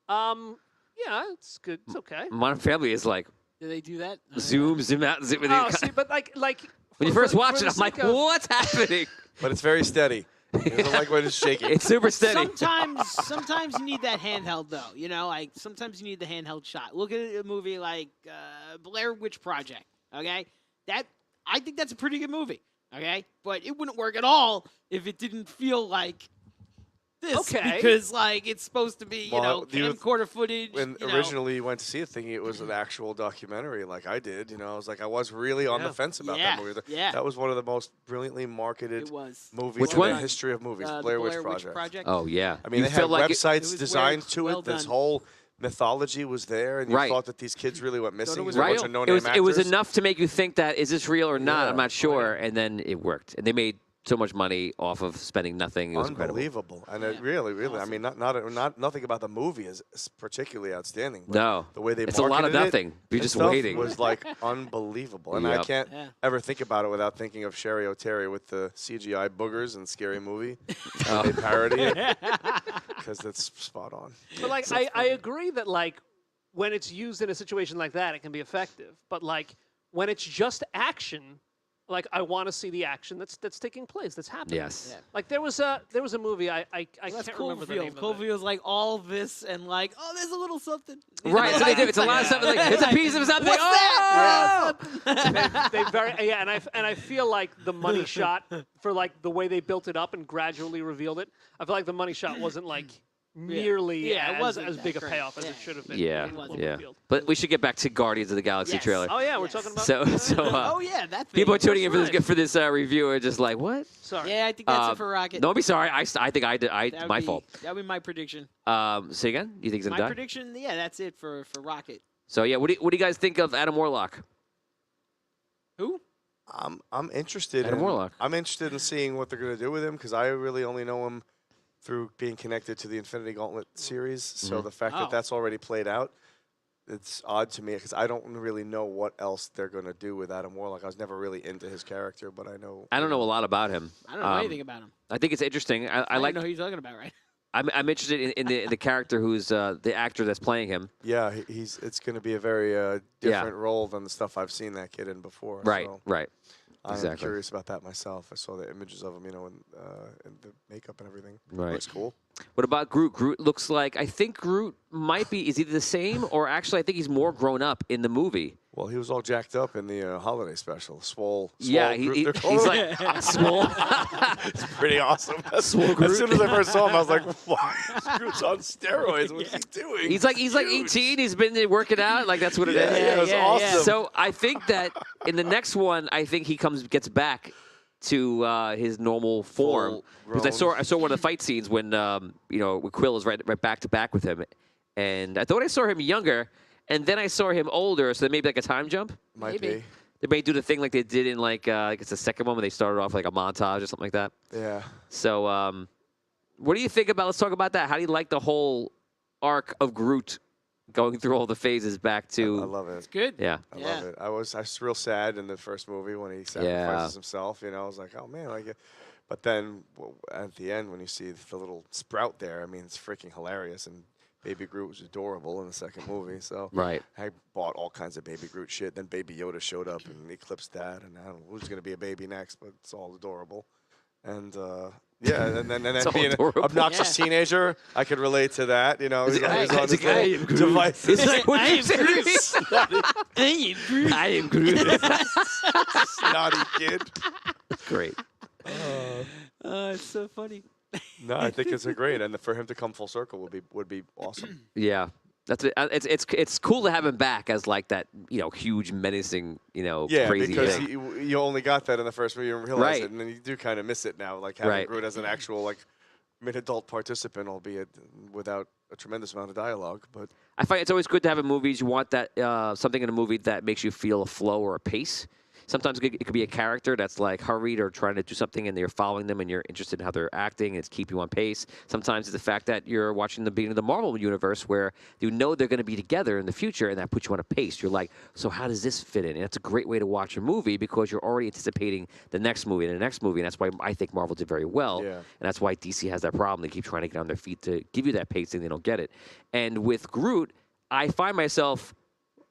Yeah, it's good. It's okay. Modern Family is like Do they do that? zoom out, zoom in. Oh, see, but like When you for- first for watch the it, I'm like, sake of- what's happening? But it's very steady. He doesn't like when it's shaking. It's super steady. Sometimes you need that handheld though. You know, like sometimes you need the handheld shot. Look at a movie like Blair Witch Project. Okay, I think that's a pretty good movie. Okay, but it wouldn't work at all if it didn't feel like this. Okay. Because like it's supposed to be, Well, you- camcorder footage. When you know. originally you went to see it thinking it was an actual documentary like I did, I was like, I was really on the fence about Yeah, that movie. yeah. That was one of the most brilliantly marketed It was. movies Which in one? the history of movies, The Blair Witch Project. Oh yeah. I mean, you they had felt like websites it was designed well- to well it. This done. whole mythology was there, and you Right. thought that these kids really went missing. was There were a right. bunch of It no-name was, it was actors. enough to make you think that is this real or not? Yeah. I'm not sure. And then it worked, and they made so much money off of spending nothing. It was incredible. Unbelievable, and it really, I mean, not nothing about the movie is particularly outstanding. But No, the way they it's a lot of marketed it nothing. You're and just stuff waiting. was like unbelievable, and I Yep. can't Yeah. ever think about it without thinking of Sherry O'Terry with the CGI boogers and Scary Movie. Oh. They parody it because that's spot on. But like I agree that like when it's used in a situation like that, it can be effective. But like when it's just action, like I want to see the action that's taking place, that's happening. Yes. Yeah. Like there was a movie I That's can't remember the name Cloverfield. of it. Cloverfield's like all this and like, oh, there's a little something. Right. So they do. It's a lot of stuff. Like it's a piece of something. What's Oh! They very and I feel like the money shot for like the way they built it up and gradually revealed it. I feel like the money shot wasn't like nearly Yeah, it as wasn't as that big a great. payoff as Yeah. it should have been. Yeah. It wasn't. Yeah. revealed. But we should get back to Guardians of the Galaxy Yes. trailer. Oh yeah, we're Yes. talking about. So Oh yeah, that thing. people are tuning in for That's this for this review are just like, what? Sorry. Yeah, I think that's it for Rocket. Don't be sorry. I think I did. That would My be- fault. That would be my prediction. Say again. You think he's gonna My die? prediction, yeah, that's it for Rocket. So yeah, what do you guys think of Adam Warlock? Who? I'm interested Adam in Warlock. I'm interested in seeing what they're going to do with him because I really only know him through being connected to the Infinity Gauntlet series. So the fact that that's already played out, it's odd to me because I don't really know what else they're going to do with Adam Warlock. I was never really into his character, but I know. I don't know a lot about him. I don't know anything about him. I think it's interesting. I I like. know who you're talking about, right? I'm interested in the character who's the actor that's playing him. Yeah, it's going to be a very different role than the stuff I've seen that kid in before. Right. So Right. I'm Exactly. curious about that myself. I saw the images of him, in the makeup and everything. Right. Looks cool. What about Groot? Groot looks like, I think Groot might be, is either the same or actually I think he's more grown up in the movie. Well, he was all jacked up in the holiday special. Swole Yeah, Groot, they're he's calling him. like swole. It's pretty awesome. Swole As Groot. soon as I first saw him, I was like, "Why is Groot's on steroids? What's he doing?" He's like Huge. 18. He's been there working out. Like that's what it is. Yeah, it was awesome. So I think that in the next one, I think he gets back to his normal form. Because I saw one of the fight scenes when when Quill was right back to back with him, and I thought I saw him younger, and then I saw him older. So maybe like a time jump. Might Maybe. be. They may do the thing like they did in like it's the second one when they started off like a montage or something like that. Yeah. So what do you think about? Let's talk about that. How do you like the whole arc of Groot going through all the phases back to? I love it. Good. Yeah. I love it. I was real sad in the first movie when he sacrifices himself. I was like, oh man, like. But then at the end, when you see the little sprout there, I mean, it's freaking hilarious. And Baby Groot was adorable in the second movie. So Right. I bought all kinds of Baby Groot shit. Then Baby Yoda showed up and eclipsed that. And I don't know who's going to be a baby next, but it's all adorable. And yeah, and then It's all being an adorable. obnoxious teenager, I could relate to that. He's on his little device. It's like, what I you am say? Groot. I am Groot. Snotty kid. Great. It's so funny. No, I think it's a great, and for him to come full circle would be awesome. Yeah. That's it. It's cool to have him back as like that, huge menacing, Yeah, crazy because thing. you only got that in the first movie, you didn't realize Right. it, and then you do kind of miss it now, like having Right. Groot as an actual like mid-adult participant, albeit without a tremendous amount of dialogue. But I find it's always good to have in movies. You want that something in a movie that makes you feel a flow or a pace. Sometimes it could be a character that's like hurried or trying to do something, and you're following them, and you're interested in how they're acting, and it's keep you on pace. Sometimes it's the fact that you're watching the beginning of the Marvel universe, where you know they're going to be together in the future, and that puts you on a pace. You're like, so how does this fit in? And that's a great way to watch a movie because you're already anticipating the next movie and the next movie, and that's why I think Marvel did very well. Yeah. And that's why DC has that problem. They keep trying to get on their feet to give you that pacing, they don't get it. And with Groot, I find myself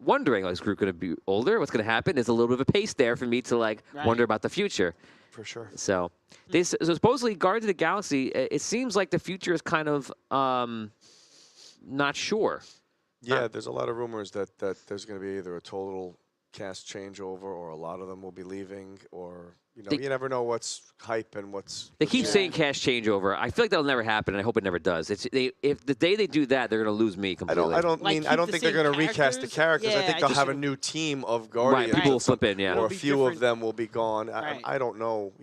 wondering, is Groot going to be older? What's going to happen? There's a little bit of a pace there for me to wonder about the future. for sure. So, so supposedly Guardians of the Galaxy, it seems like the future is kind of not sure. Yeah, there's a lot of rumors that there's going to be either a total cast changeover or a lot of them will be leaving, or you never know what's hype and what's. They keep saying cast changeover. I feel like that'll never happen, and I hope it never does. If the day they do that, they're going to lose me completely. I don't Like, think they're going to recast the characters. I Yeah, think I they'll just- have a new team of Right, Guardians. people will slip in, yeah. Or It'll a be few of different. them will be gone. Right. I don't know.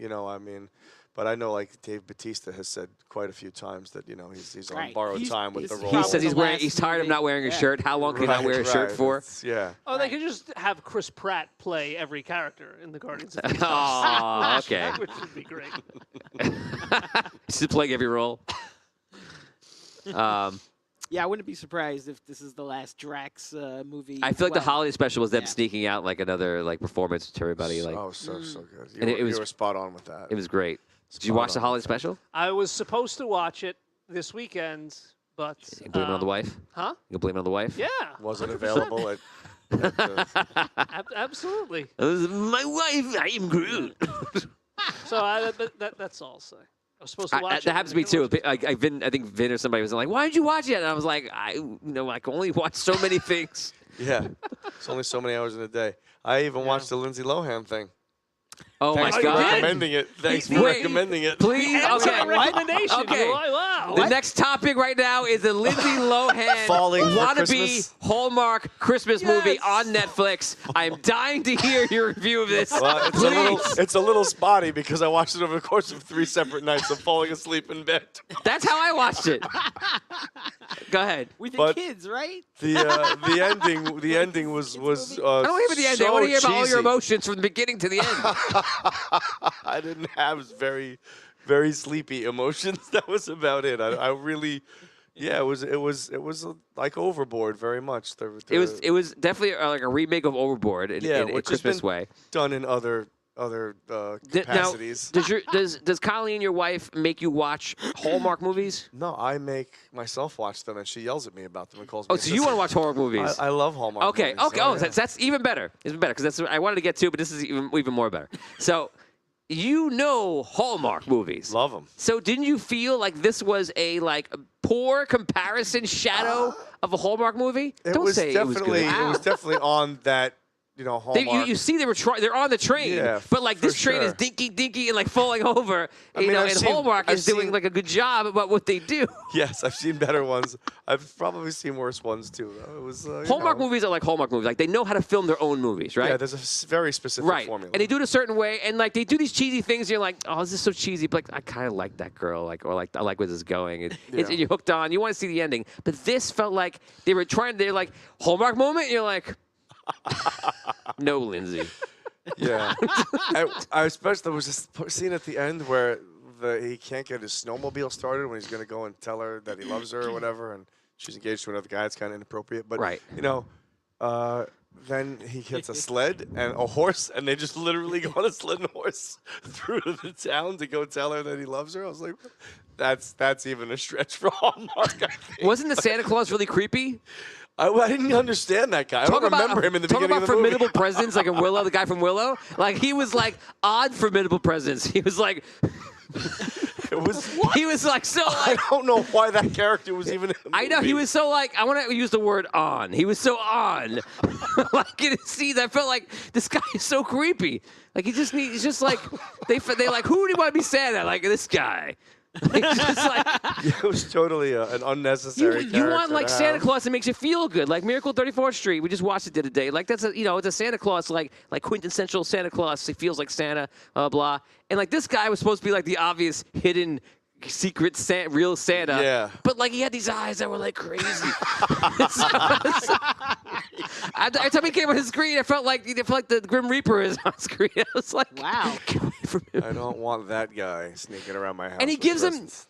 But I know like Dave Bautista has said quite a few times that he's on Right. borrowed He's- time with this the is role. He probably says the last he's tired of movie. not wearing a Yeah. shirt. How long can he not wear a shirt for? Yeah. Oh, they could just have Chris Pratt play every character in the Guardians of the Galaxy. Oh, okay. Which would be great. He's playing every role. Yeah, I wouldn't be surprised if this is the last Drax movie. I feel like the Well, holiday special was them yeah. sneaking out like another performance to everybody. Like so good. And it was- you were spot on with that. it was great. Did you Spot watch the on. holiday special? I was supposed to watch it this weekend, but You blame it on the wife? Huh? You blame it on the wife? Yeah. Wasn't 100%. available at the Absolutely. It was my wife. I am Groot. So that's all I'll say. I was supposed to watch it. That happens to me too. I think Vin or somebody was like, "Why did you watch it?" And I was like, I can only watch so many things. Yeah. It's only so many hours in a day. I even watched the Lindsay Lohan thing. Oh Thanks my for God! recommending it. Thanks for Wait, recommending it. Please, That's okay. a recommendation. Okay. Wow. Wow. The next topic right now is a Lindsay Lohan Falling for wannabe Christmas? Hallmark Christmas movie Yes. on Netflix. I'm dying to hear your review of this. Well, Please. it's a little spotty because I watched it over the course of 3 separate nights of falling asleep in bed. That's how I watched it. Go ahead. With the But- kids, right? The ending was I don't want to hear the end. I so want to hear about all your cheesy. emotions from the beginning to the end. I didn't have very, very sleepy emotions. That was about it. I really, yeah, it was like Overboard very much. It was definitely like a remake of Overboard in a which has Christmas been way. done in other capacities. Now, does Colleen, your wife, make you watch Hallmark movies? No, I make myself watch them, and she yells at me about them and calls me. Oh, a so you want to watch Hallmark movies? sissy. I love Hallmark. Okay, movies. okay. Oh, that's even better. It's better because that's what I wanted to get to, but this is even more better. So, you know Hallmark movies. Love them. So didn't you feel like this was a poor comparison shadow of a Hallmark movie? It Don't was say definitely it was definitely on that Hallmark. you see they're on the train, Yeah, but like for this train is sure. dinky and like falling over. mean, and I've seen- Hallmark I've is doing seen- like a good job about what they do. Yes, I've seen better ones. I've probably seen worse ones too. Though. It was Hallmark movies are like Hallmark movies. Like they know how to film their own movies, right? Yeah, there's a very specific Right, formula. and they do it a certain way, and like they do these cheesy things. And you're like, oh, this is so cheesy, but like I kind of like that girl, I like where this is going. And you're hooked on. You want to see the ending, but this felt like they're like Hallmark moment. And you're like, no, Lindsay. Yeah, I especially there was this scene at the end where he can't get his snowmobile started when he's going to go and tell her that he loves her or whatever, and she's engaged to another guy. It's kind of inappropriate, but Right. then he gets a sled and a horse, and they just literally go on a sled and horse through to the town to go tell her that he loves her. I was like, that's even a stretch for Hallmark. I think. Wasn't the Santa Claus really creepy? I didn't understand that guy. I don't remember him in the beginning of the movie. Talk about formidable presence, like in Willow, the guy from Willow. Like he was like odd formidable presence. He was like, It was. he was like so I like. don't know why that character was even in the I know he movie. was so like I want to use the word on. He was so on. Like in scenes, I felt like this guy is so creepy. Like he's just like they like who do you want to be Santa? Like this guy. It's just like It was totally an unnecessary. you want character like to Santa have. Claus that makes you feel good, like Miracle 34th Street. We just watched it the other day. Like that's it's a Santa Claus like quintessential Santa Claus. He feels like Santa, blah. And like this guy was supposed to be like the obvious hidden secret real Santa. Yeah. But like he had these eyes that were like crazy. Every time he came on his screen, I felt like the Grim Reaper is on screen. I was like, Wow. get away from him. I don't want that guy sneaking around my house. And he with gives him presents.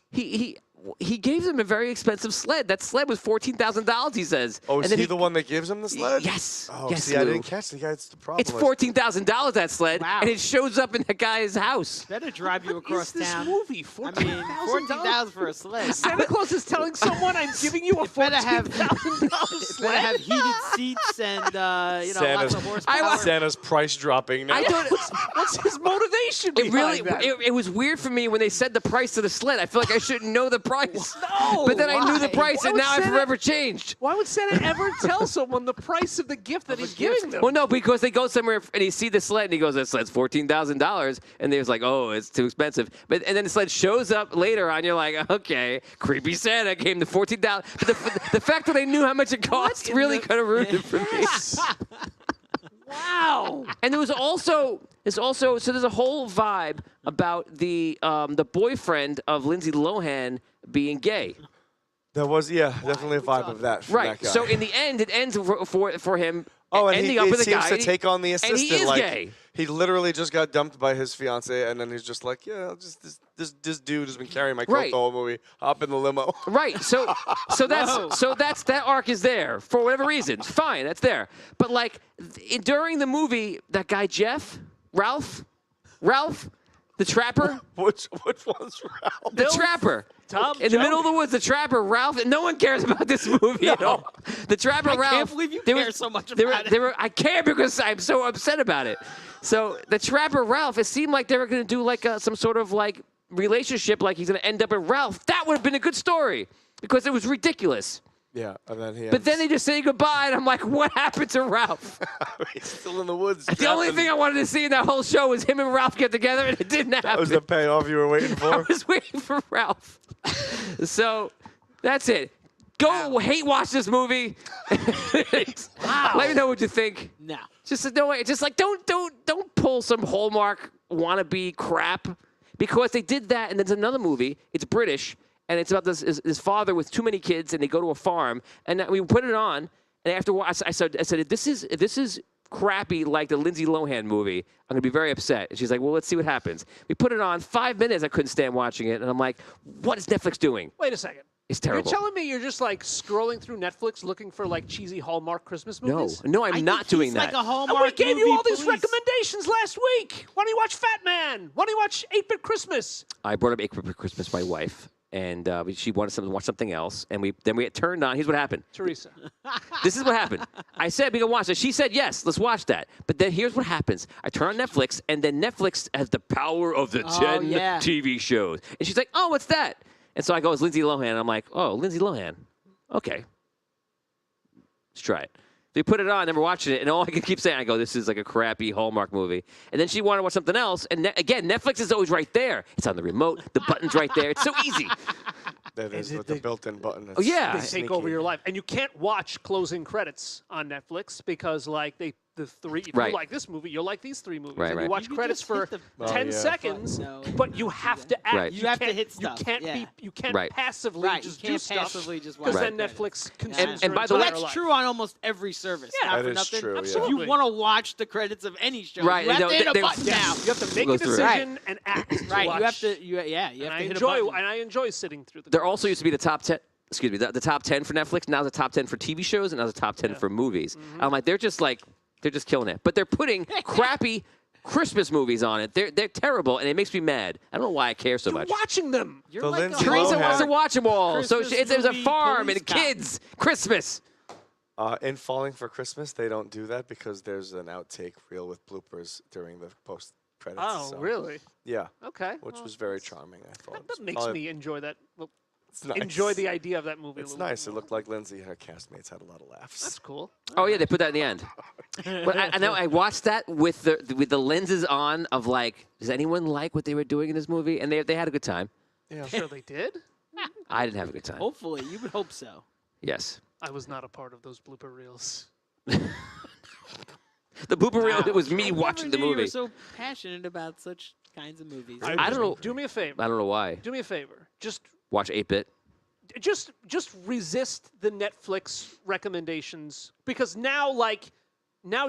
he gave him a very expensive sled. That sled was $14,000. He says. Oh, and is then he the one that gives him the sled? Yes. Oh, yes, see, I Lou. didn't catch the guy. It's the problem. It's $14,000 that sled, Wow. and it shows up in that guy's house. Better drive you What across is this town. movie? I mean, $14,000 for a sled. Santa Claus is telling someone I'm giving you a better have- $14,000 It better sled. have heated seats and lots Santa's- of horsepower. want- Santa's price dropping now. I don't. What's his motivation It really. behind that? It was weird for me when they said the price of the sled. I feel like I shouldn't know the price. No, But then I knew the why? price, Why and would now I've Santa- forever changed. Why would Santa ever tell someone the price of the gift that he's giving them? Well, no, because they go somewhere and he see the sled and he goes, "That sled's $14,000," and they was like, "Oh, it's too expensive." But and then the sled shows up later on. You're like, "Okay, creepy Santa came to $14,000." But the fact that they knew how much it cost in really the- kind of ruined it for me. Wow. And there was also so there's a whole vibe about the boyfriend of Lindsay Lohan being gay. There was, definitely a vibe of that. From Right. That guy. So in the end, it ends for him and ending he up with a seems guy. to take on the and assistant. he is like, gay. He literally just got dumped by his fiance, and then he's just like, yeah, just this dude has been carrying my coat Right. the whole movie. Hop in the limo. Right. So that's that arc is there for whatever reasons. Fine, that's there. But like during the movie, that guy Ralph, the trapper, Which one's Ralph? the trapper. Tom In the Jones. middle of the woods, the trapper Ralph, and no one cares about this movie at all. The trapper I Ralph. can't believe you there care was- so much there were- about it. there were- I care because I'm so upset about it. So the trapper Ralph, it seemed like they were going to do like some sort of like relationship, like he's going to end up with Ralph. That would have been a good story because it was ridiculous. Yeah, and then he. But then they just say goodbye, and I'm like, what happened to Ralph? he's still in the woods. The only thing I wanted to see in that whole show was him and Ralph get together, and it didn't happen. that was the payoff you were waiting I for. was waiting for Ralph. So that's it. Go hate watch this movie. Let me know what you think. No. Just no way. Just like don't pull some Hallmark wannabe crap, because they did that. And there's another movie. It's British, and it's about this father with too many kids, and they go to a farm, and we put it on. And after I said if this is crappy like the Lindsay Lohan movie, I'm gonna be very upset. And she's like, well, let's see what happens. We put it on. 5 minutes, I couldn't stand watching it, and I'm like, what is Netflix doing? Wait a second. It's terrible. You're telling me you're just like scrolling through Netflix looking for like cheesy Hallmark Christmas movies? No, I'm not doing that. Like a Hallmark And we gave you movie all these police. recommendations last week. Why don't you watch Fat Man? Why don't you watch 8-Bit Christmas? I brought up 8-Bit Christmas to my wife, and she wanted to watch something else, and we turned on. Here's what happened. Teresa. This is what happened. I said we can watch it. She said yes, let's watch that. But then here's what happens. I turn on Netflix, and then Netflix has the power of the 10 TV shows. And she's like, oh, what's that? And so I go, it's Lindsay Lohan. And I'm like, oh, Lindsay Lohan. Okay. Let's try it. They put it on, never watched it, and all I can keep saying, I go, this is like a crappy Hallmark movie. And then she wanted to watch something else, and again, Netflix is always right there. It's on the remote. The button's right there. It's so easy. That is with the built-in button. Oh, yeah. They take over your life. And you can't watch closing credits on Netflix because like if you like this movie, you'll like these 3 movies. Right, and right. you watch You can credits just for hit 10 seconds, No. but you have to act. Right. You have to can't- hit stuff, You can't yeah. you can't Right. passively Right, just you can't do stuff passively just watch because Right. then the Netflix credits. consumes And your by the But way- entire that's life. true on almost every service. Yeah. Not That for is nothing. true, yeah. If Absolutely. you want to watch the credits of any show, Right, you have no, to hit a they- button Yeah, now. you have to make Go a through it. decision and act. to Right, watch. you have to. You have And to I hit enjoy a button. and I enjoy sitting through the. There also used to be the top 10. Excuse me, the top 10 for Netflix. Now the top 10 for TV shows, and now the top 10 for movies. I'm like, they're just killing it. But they're putting crappy Christmas movies on it. They're terrible, and it makes me mad. I don't know why I care so You're much. watching them. You're The like Lindsay a Teresa Lohan- wants to watch them all. So Christmas there's a movie farm police and cop. kids. Christmas. In Falling for Christmas, they don't do that because there's an outtake reel with bloopers during the post-credits. Oh, so, really? Yeah, Okay. which Well, was very charming, I thought. That makes Probably- me enjoy that. Well, it's nice. enjoy the idea of that movie. It's a little nice. bit It more. looked like Lindsay and her castmates had a lot of laughs. That's cool. Oh yeah, they put that in the end. But I know I watched that with the lenses on of like, does anyone like what they were doing in this movie? And they had a good time. Yeah. Sure, they did. I didn't have a good time. Hopefully, you would hope so. Yes. I was not a part of those blooper reels. The blooper reel, it was me I never watching the knew You movie. were so passionate about such kinds of movies. I don't know. Do me a favor. I don't know why. Do me a favor. Just Watch 8-Bit. resist the Netflix recommendations because now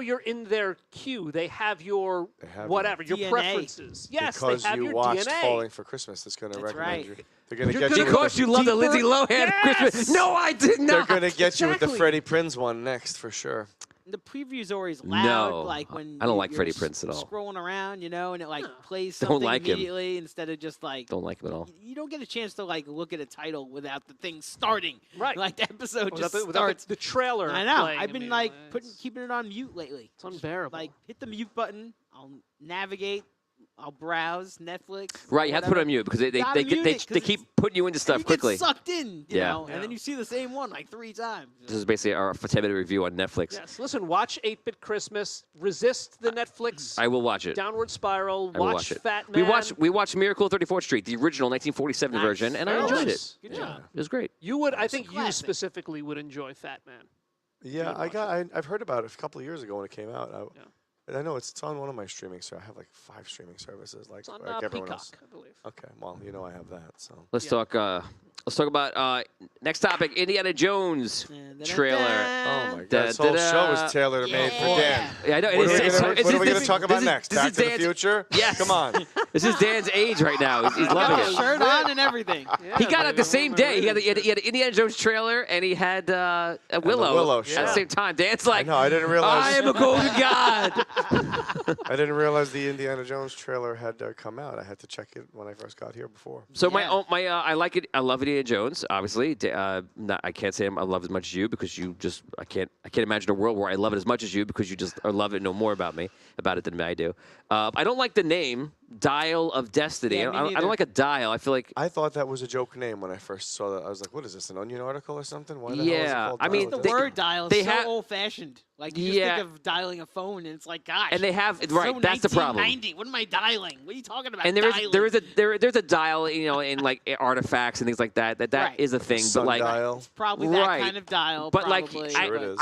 you're in their queue. They have your They have whatever, your your DNA. preferences. Yes, because they have you your watched DNA. Falling for Christmas, it's going to That's recommend right. you. They're going to You're get you. gonna- With Because you love the deeper- Lindsay Lohan Yes! Christmas. No, I did they're not. going to get you with the Exactly. Freddie Prinze one next for sure. The preview's always loud. No, Like when I don't like you're Freddie Prinze at all. Scrolling around, and it like plays Don't something like him. immediately instead of just like. Don't like him at all. You don't get a chance to like look at a title without the thing starting. Right. Like the episode Without just the, without starts. the trailer. I know. playing I've been like immediately. keeping it on mute lately. It's unbearable. Like hit the mute button. I'll navigate. I'll browse Netflix. Right, you have to put it on mute because they Gotta mute it 'cause keep it's- putting you into And stuff you quickly. get sucked in, Yeah. and then you see the same one like 3 times. This is basically our 10-minute review on Netflix. yes. Listen, watch 8-Bit Christmas. Resist the Netflix I will watch it. downward spiral. I will Watch watch it. Fat Man. We watched Miracle on 34th Street, the original 1947 Nice. version, and I Very enjoyed nice. it. Good job. It was great. You would. I think you classic. specifically would enjoy Fat Man. Yeah, I've heard about it a couple of years ago when it came out. Yeah. I know it's on one of my streaming services. I have like 5 streaming services, like It's on everyone else. Peacock, I believe. Okay, well, I have that. So Let's Yeah. talk. Let's talk about next topic: Indiana Jones trailer. oh my God, Da, this whole da, show da. is tailor made for Yeah. Dan. Yeah, I know. What are we going this to talk about next? This Back is to the Dan's, Future? Yes. Come on. This is Dan's age right now. He's Got loving a it. shirt on and everything. Yeah, He got it my- the same my day. He had reading. an Indiana Jones trailer, and he had a Willow, Willow at show. the same time. Dan's I like, know. I didn't realize. I am a golden god. I didn't realize the Indiana Jones trailer had come out. I had to check it when I first got here before. So Yeah. I like it. I love Indiana Jones. Obviously, I can't say I love it as much as you because you just I can't imagine a world where I love it as much as you because you just love it and know more about it than I do. I don't like the name Dial of Destiny. Yeah, I, me don't, I neither. don't like a dial. I feel like. I thought that was a joke name when I first saw that. I was like, what is this, an Onion article or something? Why the hell is it Yeah, called I mean, Dial The of they- Destiny? word dial they is so have- old-fashioned. Like, you just Yeah. think of dialing a phone, and it's like, gosh. And they have it's right. so That's the problem. 1990. What am I dialing? What are you talking about? And dialing? there's a dial, in like artifacts and things like that. That Right. is a thing. But like, Sundial. It's probably that Right. kind of dial. but like, probably, Sure it but is.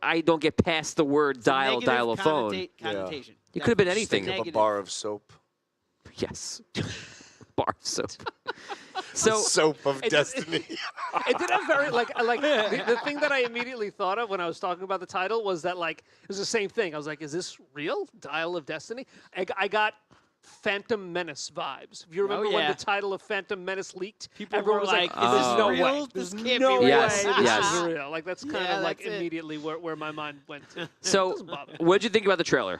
I don't get past the word it's a dial negative a phone. Connotation. It could have been Definitely. anything. Think of a Negative. bar of soap. Yes, bar of soap. So, So soap of It- destiny. It did have very like the thing that I immediately thought of when I was talking about the title was that like it was the same thing. I was like, is this real? Dial of Destiny? I got Phantom Menace vibes. If you remember when yeah. the title of Phantom Menace leaked, People everyone were was like, like, "There's "Is this no real? way. This There's can't no be way real." Yes, this yes. is real." Like that's kind Yeah, of like that's it. immediately where my mind went to. so Doesn't bother me. what did you think about the trailer?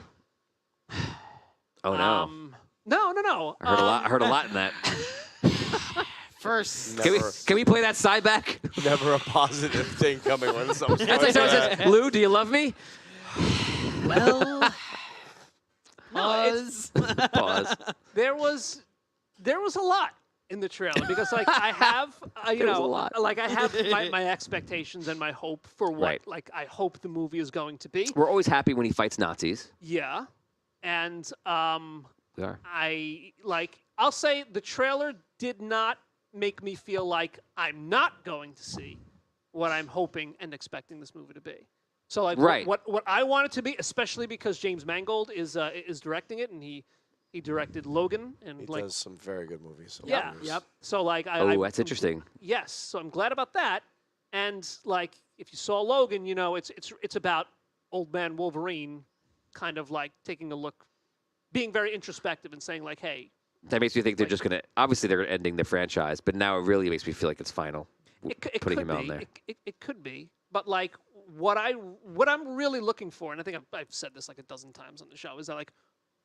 Oh no, No. I heard a lot. I heard a lot in that. First. Can we play that side back? Never a positive thing coming when something That's like someone says, Lou, do you love me? Well, No, it's- Pause. There was a lot in the trailer because like I have There was a lot. like I have my expectations and my hope for what Right. like I hope the movie is going to be. We're always happy when he fights Nazis. Yeah. And We are. I'll say the trailer did not make me feel like I'm not going to see what I'm hoping and expecting this movie to be. So like Right. what I want it to be, especially because James Mangold is directing it and he directed Logan and He like does some very good movies. some Yeah. movies. Yep. so like Oh, that's interesting. Yes, so I'm glad about that. And like if you saw Logan, it's about old man Wolverine kind of like taking a look, being very introspective and saying like, hey, That makes me think they're just gonna. Obviously, they're ending the franchise, but now it really makes me feel like it's final. it putting could him out be. there. It could be. But like what I'm really looking for, and I think I've said this like a dozen times on the show, is that like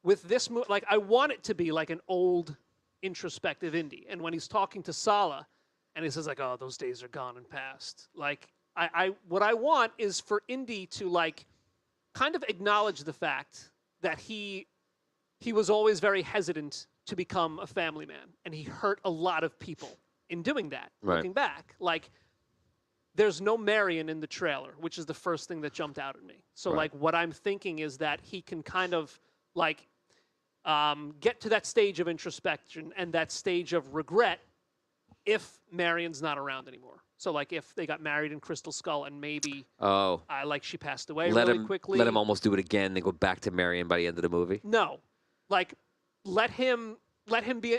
with this movie, like I want it to be like an old introspective indie. And when he's talking to Sala, and he says like, "Oh, those days are gone and past," like I what I want is for Indy to like kind of acknowledge the fact that he was always very hesitant to become a family man, and he hurt a lot of people in doing that. Right. Looking back, like there's no Marion in the trailer, which is the first thing that jumped out at me. So Right. like what I'm thinking is that he can kind of like get to that stage of introspection and that stage of regret if Marion's not around anymore. So like if they got married in Crystal Skull and maybe Oh, like she passed away let really him quickly. let him almost do it again, then go back to Marion by the end of the movie. No, like let him be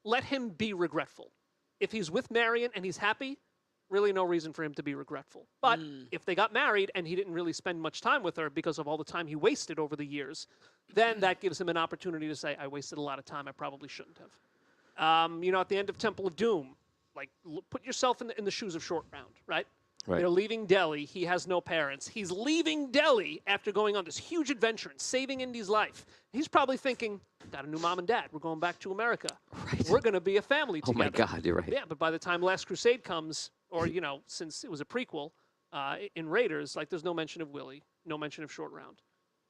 let him be regretful. If he's with Marion and he's happy, really no reason for him to be regretful. But if they got married and he didn't really spend much time with her because of all the time he wasted over the years, then that gives him an opportunity to say, I wasted a lot of time I probably shouldn't have. At the end of Temple of Doom, like put yourself in the shoes of Short Round, right? Right. They're leaving Delhi. He has no parents. He's leaving Delhi after going on this huge adventure and saving Indy's life. He's probably thinking, got a new mom and dad. We're going back to America. Right. We're going to be a family Oh together. my God, you're right. Yeah, but by the time Last Crusade comes, or, since it was a prequel in Raiders, like there's no mention of Willie, no mention of Short Round.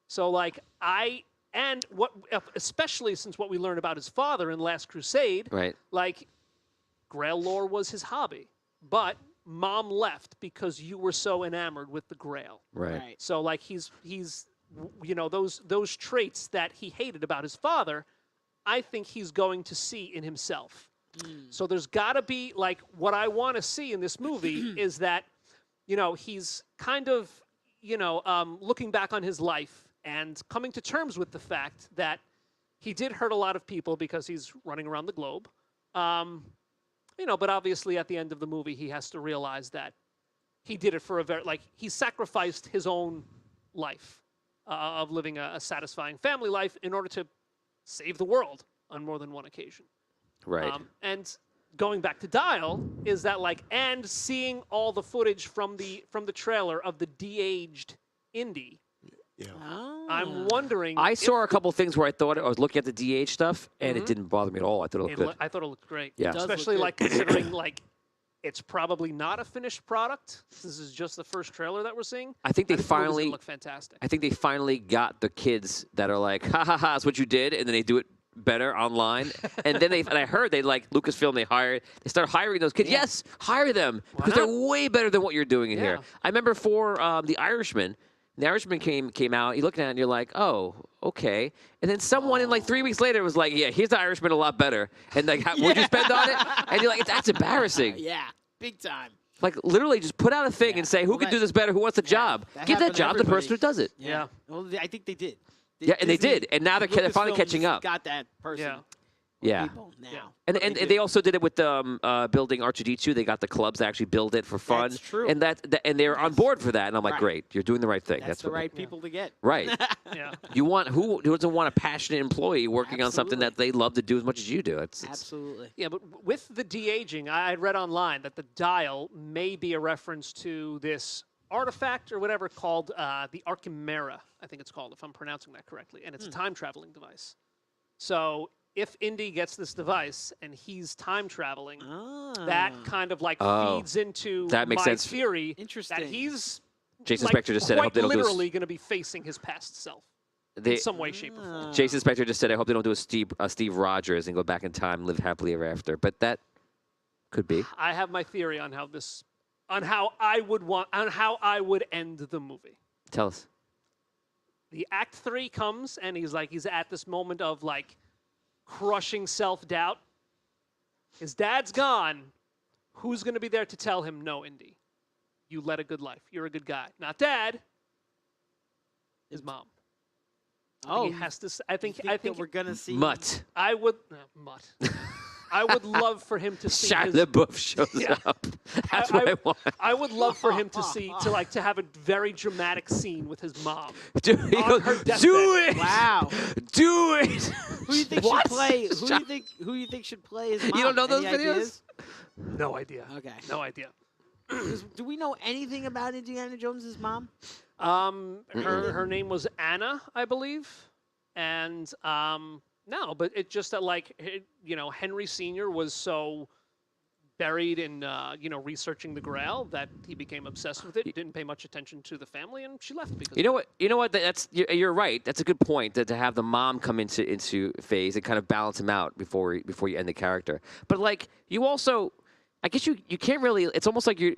So like especially since what we learned about his father in Last Crusade, Right. like Grail lore was his hobby, but mom left because you were so enamored with the Grail. Right. So like he's those traits that he hated about his father, I think he's going to see in himself. So there's got to be like what I want to see in this movie is that he's kind of looking back on his life and coming to terms with the fact that he did hurt a lot of people because he's running around the globe. But obviously at the end of the movie, he has to realize that he did it for he sacrificed his own life of living a satisfying family life in order to save the world on more than one occasion. Right. And going back to Dial is that and seeing all the footage from the trailer of the de-aged Indy, Yeah. I'm wondering. I if saw a couple things where I thought I was looking at the DH stuff, and it didn't bother me at all. I thought it looked good. I thought it looked great. Yeah. It does Especially look good. considering It's probably not a finished product. This is just the first trailer that we're seeing. I think they the movie's gonna finally look fantastic. I think they finally got the kids that are like, ha ha ha, that's what you did, and then they do it better online. And then and I heard they like Lucasfilm, they start hiring those kids. Yeah. Yes, hire them because not? they're way better than what you're doing in here. Yeah. I remember for The Irishman. The Irishman came out. You look at it and you're like, oh, okay. And then someone in like 3 weeks later was like, yeah, here's The Irishman a lot better. And like, what'd you spend on it? And you're like, that's embarrassing. Yeah, big time. Like literally, just put out a thing Yeah. and say, who Well, can that- do this better? Who wants the job? that Give that happened to job to the person who everybody. does it. Yeah. Well, I think they did. Yeah, and they Disney- did, and now they're finally Lucasfilm's catching up. Got that person. Yeah. Yeah. People now. Yeah. And they also did it with building R2D2. They got the clubs that actually build it for fun. That's true. And and they're on board for that. And I'm like, Right. great, you're doing the right thing. That's the what- right people to get. Right. Yeah. You want who doesn't want a passionate employee working on something that Absolutely. they love to do as much as you do? It's Absolutely. Yeah, but with the de-aging, I read online that the dial may be a reference to this artifact or whatever called the Archimera, I think it's called, if I'm pronouncing that correctly, and it's a time-traveling device. So if Indy gets this device and he's time-traveling, that kind of like Oh, feeds into that makes my sense. theory Interesting. that he's Jason like, Spector just said, I hope they quite don't do literally going to be facing his past self in some way, shape, or form. Jason Spector just said, I hope they don't do a Steve Rogers and go back in time and live happily ever after. But that could be. I have my theory on how I would end the movie. Tell us. The Act 3 comes, and he's at this moment of, like, crushing self-doubt. His dad's gone. Who's going to be there to tell him, no, Indy, you led a good life. You're a good guy. Not Dad. His mom. Oh, He has to. I think that we're gonna see Mutt. I would. Mutt. I would love for him to see Shia his, LaBeouf shows Yeah. up. That's what I want. I would love for him to have a very dramatic scene with his mom. Dude, he on goes, her deathbed. do it! Wow. Do it! Who do you think What? should play? Who do Shut- you think? Who do you think should play his mom? You don't know those Any videos? ideas? No idea. Okay. No idea. Do we know anything about Indiana Jones's mom? Her name was Anna, I believe, and no, but it just that Henry Sr. was so buried in researching the Grail that he became obsessed with it. Didn't pay much attention to the family, and she left because You know what? You're right. That's a good point. That to have the mom come into phase and kind of balance him out before you end the character. But like you also, I guess you can't really. It's almost like you're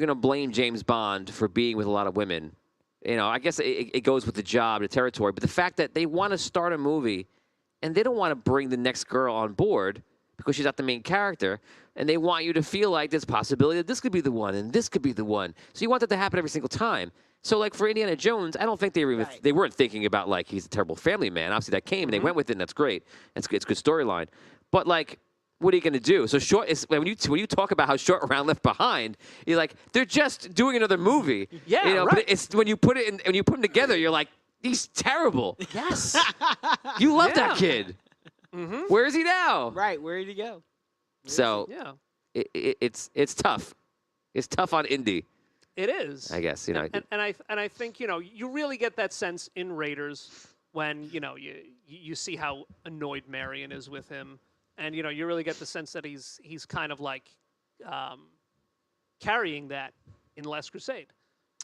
gonna blame James Bond for being with a lot of women. You know, I guess it goes with the job, the territory. But the fact that they want to start a movie and they don't want to bring the next girl on board because she's not the main character, and they want you to feel like there's a possibility that this could be the one and this could be the one. So you want that to happen every single time. So like for Indiana Jones, I don't think they weren't thinking about like he's a terrible family man. Obviously that came and they went with it, and that's great. It's good storyline. But like, what are you going to do? So short is when you talk about how Short Round Left Behind, you're like they're just doing another movie. Yeah, you know, right. But it's when you put them together, you're like, he's terrible. yes, You love Yeah. that kid. mm-hmm. Where is he now? Right. Where did he go? So yeah, it's tough. It's tough on Indy, it is. I guess. You know, and I think you really get that sense in Raiders when you see how annoyed Marion is with him. And you really get the sense that he's kind of like carrying that in Last Crusade.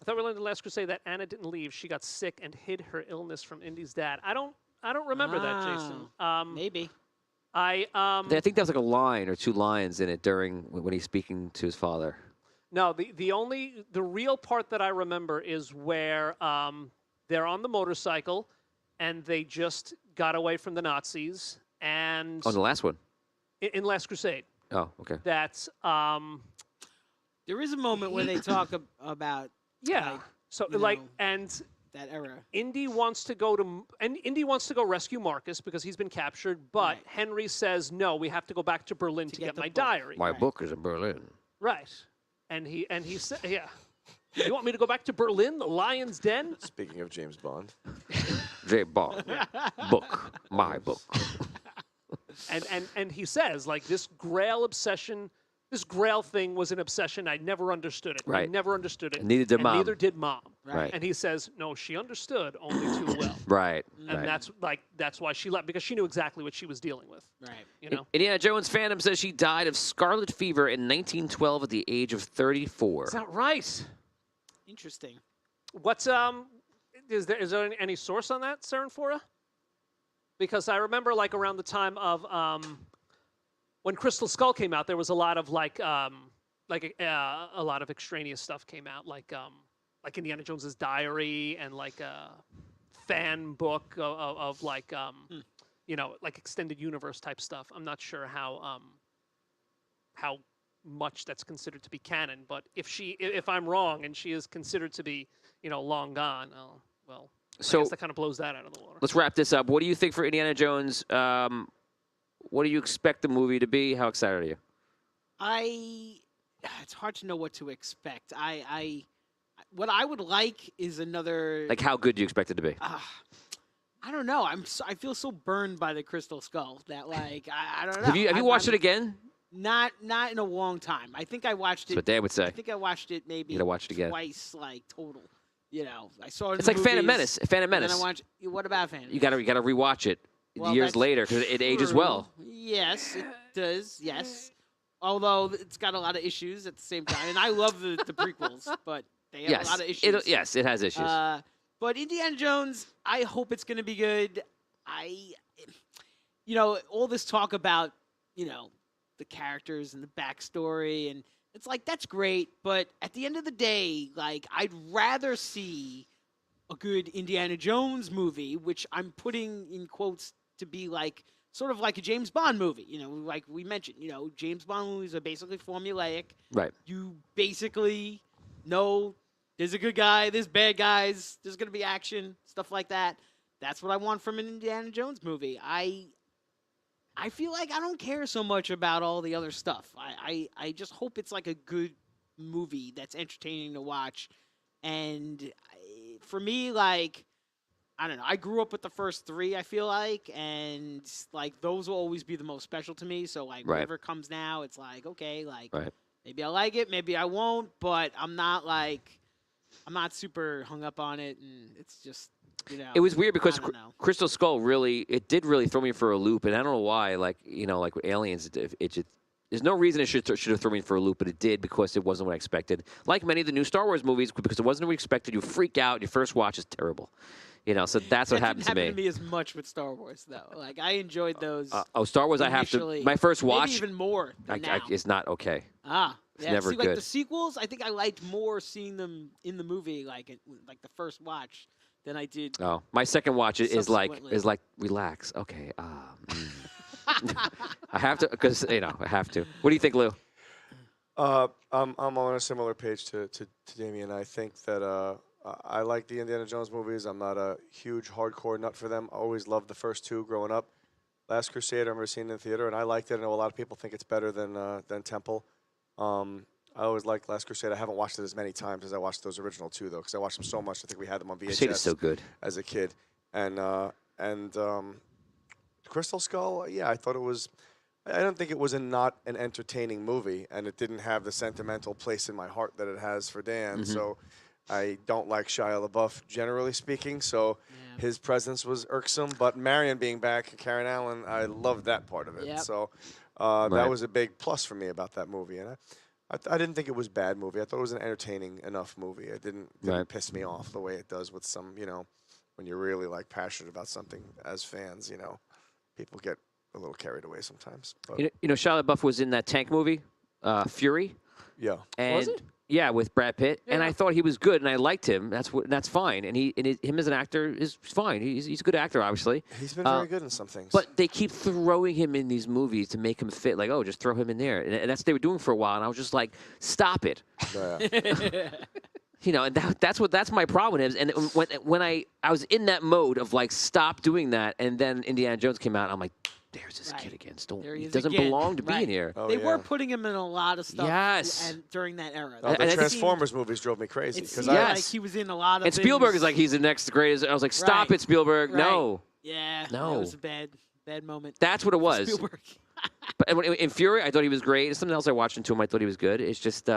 I thought we learned in Last Crusade that Anna didn't leave; she got sick and hid her illness from Indy's dad. I don't remember that, Jason. Maybe. I think there was like a line or two lines in it during when he's speaking to his father. No, the real part that I remember is where they're on the motorcycle and they just got away from the Nazis and Oh, the last one. in Last Crusade. Oh, okay. That's There is a moment where they talk about yeah. like, So you like know, and that era. Indy wants to go rescue Marcus because he's been captured, but Right. Henry says no, we have to go back to Berlin to get get the my book. diary. My Right. book is in Berlin. Right. And he said yeah. You want me to go back to Berlin, the Lion's Den? Speaking of James Bond, J. Bond. Book. My book. And he says like this Grail obsession, this Grail thing was an obsession. I never understood it. I Right. never understood it. Neither did and Mom. Neither did Mom. Right. And he says, no, she understood only too well. Right. And right. that's why she left, because she knew exactly what she was dealing with. Right. You know? Indiana Jones fandom says she died of scarlet fever in 1912 at the age of 34. Is that right? Interesting. What's is there any source on that, Serenfora? Because I remember like around the time of when Crystal Skull came out, there was a lot of a lot of extraneous stuff came out, like Indiana Jones's diary and like a fan book of like like extended universe type stuff. I'm not sure how much that's considered to be canon, but if I'm wrong and she is considered to be long gone, well, So I guess that kind of blows that out of the water. let's wrap this up. What do you think for Indiana Jones? What do you expect the movie to be? How excited are you? It's hard to know what to expect. What I would like is another. Like, how good do you expect it to be? I don't know. I feel so burned by the Crystal Skull that like I don't know. Have you watched it again? Not in a long time. I think I watched it. That's what Dad would say. I think I watched it maybe You gotta watch it again. twice, like total. I saw it. It's like Phantom Menace. Phantom And Menace. then I watched. What about Phantom? You gotta rewatch it Well, years that's later because it ages true. well. Yes, it does. Yes, although it's got a lot of issues at the same time, and I love the prequels, but they have a lot of issues. Yes, it has issues. But Indiana Jones, I hope it's going to be good. All this talk about, the characters and the backstory, and it's like, that's great. But at the end of the day, like, I'd rather see a good Indiana Jones movie, which I'm putting in quotes to be like, sort of like a James Bond movie. Like we mentioned, James Bond movies are basically formulaic. Right. You basically know there's a good guy, there's bad guys, there's going to be action, stuff like that. That's what I want from an Indiana Jones movie. I feel like I don't care so much about all the other stuff. I just hope it's like a good movie that's entertaining to watch. And for me, like, I don't know. I grew up with the first three, I feel like, and like those will always be the most special to me. So like whatever comes now, it's like, okay, like maybe I like it, maybe I won't, but I'm not super hung up on it, and it's just it was weird because I don't know. Crystal Skull did really throw me for a loop, and I don't know why. Like like with Aliens, it just there's no reason it should have thrown me for a loop, but it did because it wasn't what I expected. Like many of the new Star Wars movies, because it wasn't what we expected, you freak out. Your first watch is terrible. So that's what happened to me. It didn't happen to me as much with Star Wars, though. Like, I enjoyed those. Star Wars, initially. my first watch. Maybe even more than now. It's not okay. It's never Like good. the sequels, I think I liked more seeing them in the movie, like the first watch, than I did. Oh, my second watch is like Subsequently. relax. Okay. I have to because I have to. What do you think, Lou? I'm on a similar page to Damien. I think that I like the Indiana Jones movies. I'm not a huge hardcore nut for them. I always loved the first two growing up. Last Crusade, I remember seeing it in the theater, and I liked it. I know a lot of people think it's better than Temple. I always liked Last Crusade. I haven't watched it as many times as I watched those original two, though, because I watched them so much. I think we had them on Crusade is so VHS good. as a kid. And Crystal Skull, yeah, I thought it was. I don't think it was not an entertaining movie, and it didn't have the sentimental place in my heart that it has for Dan. So I don't like Shia LaBeouf, generally speaking, so his presence was irksome. But Marion being back and Karen Allen, I loved that part of it. Yep. So that was a big plus for me about that movie. And I didn't think it was a bad movie. I thought it was an entertaining enough movie. It didn't piss me off the way it does with some, when you're really like passionate about something as fans, people get a little carried away sometimes. But Shia LaBeouf was in that tank movie, Fury. yeah. And Was it? Yeah, with Brad Pitt, and Yeah. I thought he was good, and I liked him. That's fine, and him as an actor is fine. He's a good actor, obviously. He's been very good in some things. But they keep throwing him in these movies to make him fit. Like, just throw him in there, and that's what they were doing for a while. And I was just like, stop it. Yeah. And that's my problem is. And when I was in that mode of like, stop doing that, and then Indiana Jones came out, I'm like, there's this kid again. There he He is doesn't again. belong to be Right. in here. Oh, They yeah. were putting him in a lot of stuff. Yes. And during that era. Oh, the And it Transformers movies drove me crazy. It Because seemed Yes. like he was in a lot of And Spielberg things. is like, he's the next greatest. I was like, stop Right. it, Spielberg. Right. No. Yeah. No. That was a bad moment. That's what it was. Spielberg. But in Fury, I thought he was great. Something else I watched into him, I thought he was good. It's just,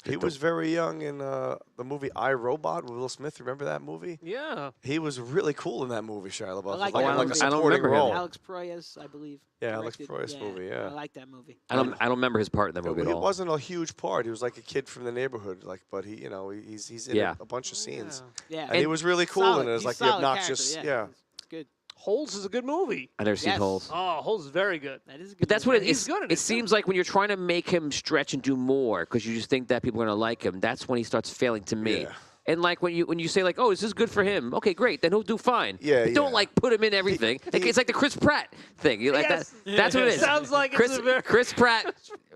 He was very young in the movie I, Robot with Will Smith. Remember that movie? Yeah. He was really cool in that movie, Shia LaBeouf. like Like, that in, like movie. a I don't supporting remember him. role. Alex Proyas, I believe. Yeah, Alex directed. Proyas movie, yeah. I like that movie. I don't remember his part in that movie at It all. wasn't a huge part. He was like a kid from the neighborhood, like, but he's in Yeah. a bunch of scenes, Yeah. and he was really cool Solid. in it. It was He's like the solid obnoxious, character, yeah. It's good. Holes is a good movie. I never seen Yes. Holes. Oh, Holes is very good. That is a good. But that's movie. what it He's is. good at It it, too. seems like when you're trying to make him stretch and do more because you just think that people are going to like him, that's when he starts failing to me. Yeah. And like when you say like, oh, is this good for him? Okay, great, then he'll do fine. Yeah, But don't yeah. like put him in everything. It's like the Chris Pratt thing. You like Yes. that? That's what it is. Sounds like Chris, it's a very... Chris Pratt.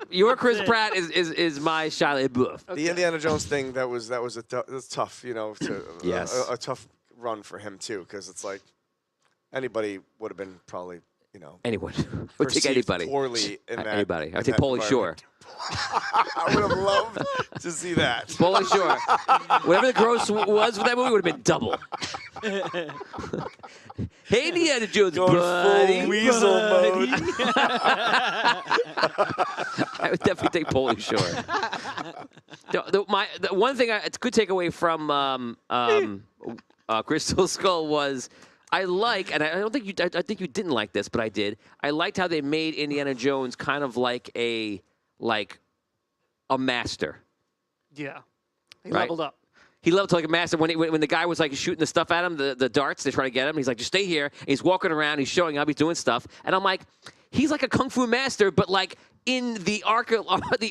Your Chris Pratt is my Shia LaBeouf. The Indiana Jones thing that was that's tough, Yes. a tough run for him too, because it's like anybody would have been probably Anyone. I would take perceived anybody. poorly in that. Anybody. in I would take that Pauly Shore. environment. I would have loved to see that. Pauly Shore. Whatever the gross was for that movie would have been double. Hey, Indiana Jones, Going buddy. full weasel mode. I would definitely take Pauly Shore. The one thing I could take away from Crystal Skull was I like, and I don't think I think you didn't like this, but I did. I liked how they made Indiana Jones kind of like a master. Yeah. He Right. leveled up. He leveled to like a master. When the guy was like shooting the stuff at him, the darts, they try to get him. He's like, just stay here. And he's walking around. He's showing up. He's doing stuff. And I'm like, he's like a kung fu master, but like in the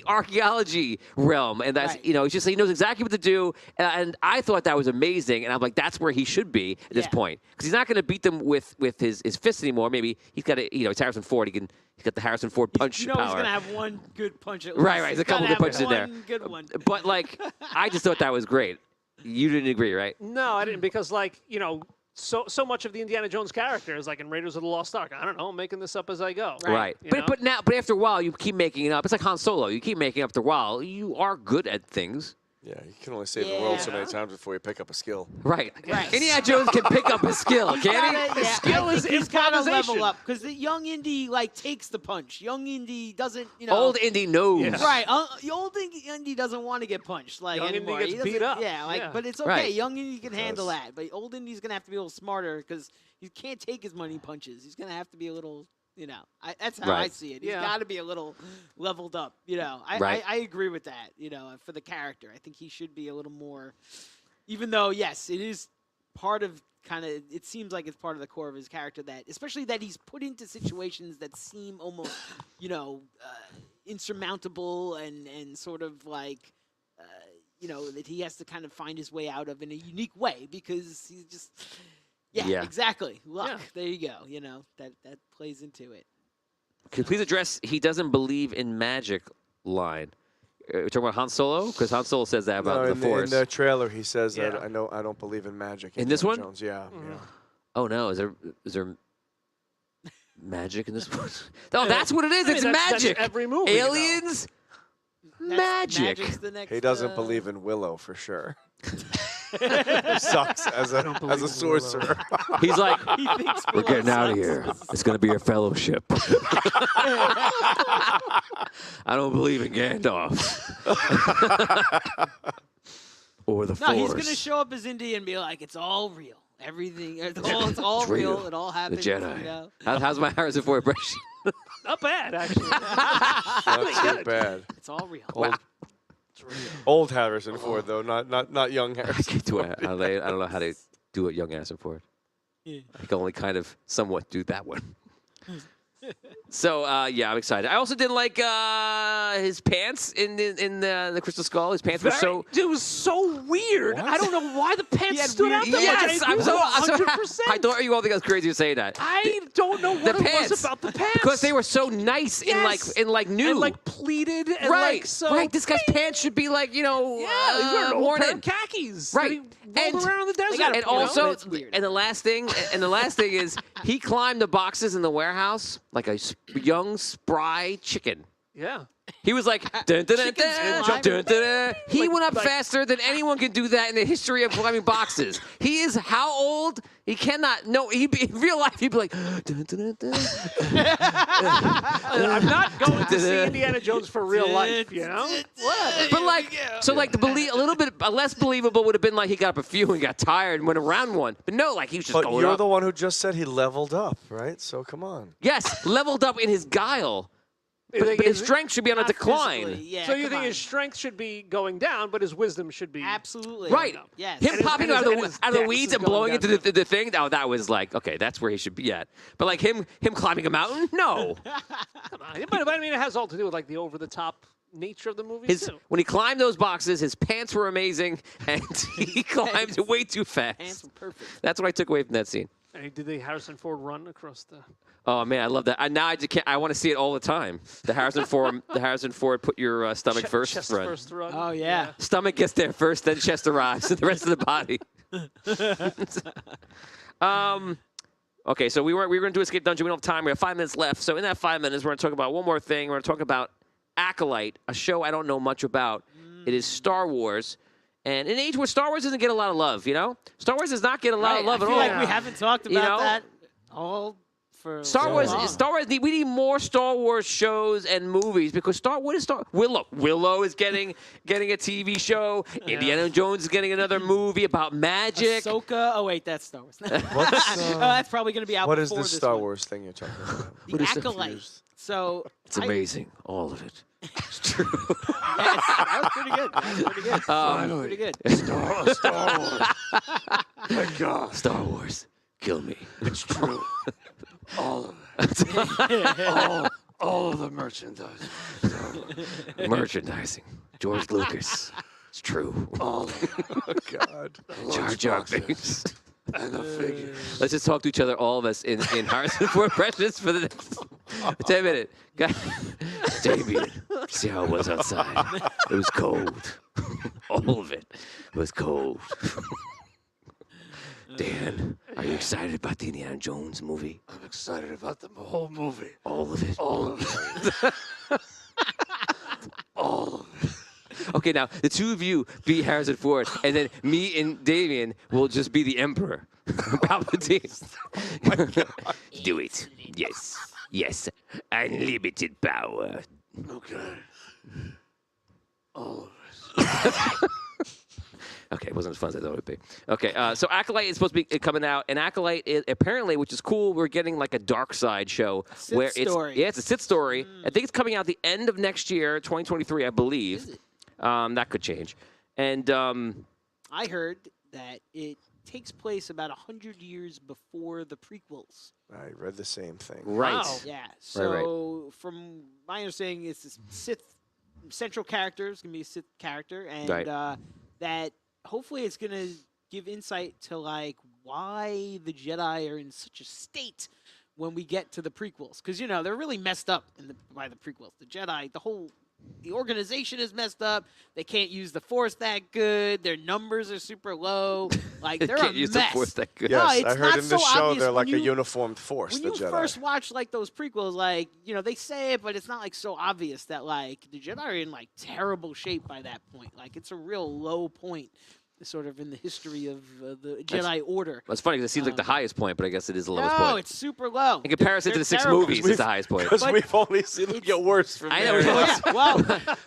archaeology realm. And that's, Right. he's just, he knows exactly what to do. And I thought that was amazing. And I'm like, that's where he should be at this Yeah. point. Because he's not going to beat them with his fists anymore. Maybe he's got it's Harrison Ford. He's got the Harrison Ford punch You know power. he's gonna have one good punch at least. Right. There's a couple Gotta good have punches in there. one good one. But like, I just thought that was great. You didn't agree, right? No, I didn't, because so much of the Indiana Jones character is like in Raiders of the Lost Ark. I don't know, I'm making this up as I go. Right. You know? But after a while, you keep making it up. It's like Han Solo. You keep making it up after a while. You are good at things. Yeah, you can only save the world so Yeah. many times before you pick up a skill. Right. Right. Indiana Jones can pick up his skill, He's can he? gotta- yeah, skill I is think he's gotta improvisation. level up because the young Indy takes the punch. Young Indy doesn't, Old Indy knows. Yeah. Right, the old Indy doesn't want to get punched Young Indy anymore. gets He doesn't- beat up. Yeah, Yeah. but it's okay. Right. Young Indy can handle Does. that, but old Indy's gonna have to be a little smarter because he can't take as many punches. He's gonna have to be a little, that's how I Right. see it. He's Yeah. got to be a little leveled up. Right. I agree with that. For the character, I think he should be a little more. Even though, yes, it is part of it seems like it's part of the core of his character that, especially that he's put into situations that seem almost, insurmountable and sort of like, that he has to kind of find his way out of in a unique way because he's just, Yeah. exactly. Luck. Yeah. There you go. That plays into it. Can you please address he doesn't believe in magic line? We're talking about Han Solo? Because Han Solo says that about the in Force. the trailer, he says that Yeah. I don't believe in magic. In this Indiana one? Jones. Yeah, Mhm. yeah. Oh, no. Is there magic in this one? No, that's what it is. I mean, It's that's magic. every movie. Aliens? Magic. Magic's the next, He doesn't believe in Willow for sure. Sucks as a believe in sorcerer. He's like, He thinks we're Willow getting out of sucks. here. It's going to be a fellowship. I don't believe in Gandalf. Or the No, Force. he's gonna show up as Indy and be like, "It's all real. Everything. It's all It's real. real. It all The happens." Jedi. How's my Harrison Ford impression? Not bad, actually. Not too bad. It's all real. Old Harrison Ford though, not young I Harrison. can't do it. I don't know how to do it, young Harrison Ford. Yeah. I can only kind of somewhat do that one. So I'm excited. I also didn't like his pants in the Crystal Skull. His pants were so. It was so weird. What? I don't know why the pants had stood weird- out that Yes, much. I I'm so. agree 100%. 100%. I thought you all think I was crazy to say that. I don't know what The it pants. was about the pants. Because they were so nice Yes. in like new. and like pleated and right, like so. right. This guy's pants should be like Yeah, he's wearing an old worn pair in. of khakis. Right. That he rolled And- around in the desert. gotta And You know, also, it's weird. and the last thing is he climbed the boxes in the warehouse like a young spry chicken. Yeah. He was like, dun, dun, dun, Chickens dun, climb. dun, dun, dun. He Like- went up like- faster than anyone can do that in the history of climbing boxes. He is how old? He cannot. No, in real life, he'd be like, dun, dun, dun, dun. I'm not going to see Indiana Jones for real life, you know? But like, so like a little bit less believable would have been like he got up a few and got tired and went around one. But no, like he was just But going you're up. the one who just said he leveled up, right? So come on. Yes, leveled up in his guile. But his strength should be on a Not decline. physically, Yeah, So you come think on. his strength should be going down, but his wisdom should be Absolutely. Right. Yes. Him And his- popping and out of his the dex weeds is and blowing going into down. the thing, oh, that was like, okay, that's where he should be at. But like him climbing a mountain, no. Come on. But I mean, it has all to do with like the over-the-top nature of the movie His too. when he climbed those boxes, his pants were amazing, and he climbed way too Hands fast. were perfect. That's what I took away from that scene. And he did the Harrison Ford run across the. Oh man, I love that. Now I just can't. I want to see it all the time. The Harrison Ford, put your stomach first chest run. first run. Oh, yeah. Stomach gets there first, then chest arrives, and the rest of the body. Okay, so we were going to do Escape Dungeon. We don't have time. We have 5 minutes left. So in that 5 minutes, we're going to talk about one more thing. We're going to talk about Acolyte, a show I don't know much about. It is Star Wars. And in an age where Star Wars doesn't get a lot of love, you know? Star Wars does not get a lot of love I at feel all. like we haven't talked about You know? that all for Star so Wars, long. we need more Star Wars shows and movies because Willow is getting a TV show. Indiana Jones is getting another movie about magic. Ahsoka. Oh wait, that's Star Wars. What's, That's probably going to be out what is before this this Star one. Wars thing you're talking about? The Acolyte. So It's amazing, all of it. It's true. Yes, that was pretty good. That was pretty good. That was pretty good. Star Wars. My God. Star Wars, kill me. It's true. All of it. all of the merchandise. Merchandising. George Lucas. It's true. All of it. Oh, God. Jar Jar Lunchboxes Binks. And the figures. Let's just talk to each other, all of us, in Harrison Ford impressions for the next 10 minutes. Damien, see how it was outside? It was cold. All of it was cold. Dan, are you excited about the Indiana Jones movie? I'm excited about the whole movie. All of it? All of it. All of it. Okay, now, the two of you be Harrison Ford, and then me and Damien will just be the Emperor. Palpatine. Do it. Yes. Yes. Unlimited power. Okay. All of it. Okay, it wasn't as fun as I thought it would be. Okay, so Acolyte is supposed to be coming out, and Acolyte is apparently, which is cool, we're getting like a dark side show Sith where story. it's a Sith story. I think it's coming out the end of next year, 2023, I believe. That could change. And I heard that it takes place about 100 years before the prequels. I read the same thing. right, Wow. Yeah. So from my understanding, it's this Sith central character. It's gonna be a Sith character, and Right. that hopefully it's gonna give insight to like why the Jedi are in such a state when we get to the prequels, because they're really messed up by the prequels. The Jedi, the organization is messed up. They can't use the Force that good. Their numbers are super low. Like they're can't a use mess. the Force that good. No, Yes, it's I heard not in this so show obvious they're when like a you- uniformed force, When the you Jedi. first watch like those prequels, like they say it, but it's not like so obvious that like the Jedi are in like terrible shape by that point. Like it's a real low point, sort of in the history of the Jedi Order. That's funny because it seems like the highest point, but I guess it is the lowest No, point. it's super low. In comparison to They're the 6 terrible. movies, it's the highest point. Because But we've only seen them get worse from I know, there. we Yeah, well,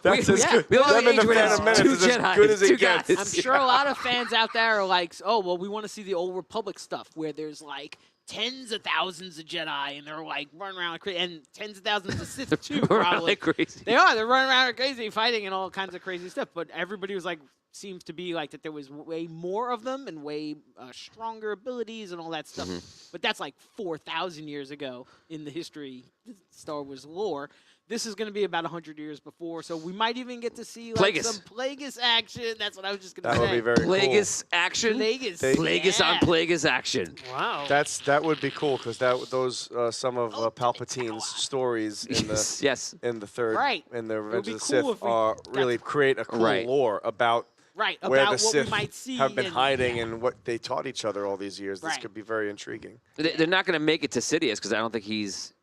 That's as good. we only Them and age the when Phantom it's Menace two is as Jedi, good as two it gets. guys. I'm sure a lot of fans out there are like, oh, well, we want to see the old Republic stuff where there's like tens of thousands of Jedi and they're like running around like crazy, and tens of thousands of Sith too, probably. Like crazy. They are. They're running around like crazy, fighting and all kinds of crazy stuff. But everybody was like, seems to be like that there was way more of them and way stronger abilities and all that stuff. But that's like 4,000 years ago in the history Star Wars lore. This is going to be about 100 years before, so we might even get to see like Plagueis. some Plagueis action. That's what I was just going That to say. would be very cool. Plagueis action. Plagueis. Plagueis yeah. on Plagueis action. Wow. That would be cool because those some of Palpatine's stories in the Yes. in the third Right. in the would Revenge be of the cool Sith if we are got- really create a cool Right. lore about Right, where about the what Sith we might see. have been and- hiding yeah. and what they taught each other all these years. This Right. could be very intriguing. They're not going to make it to Sidious because I don't think he's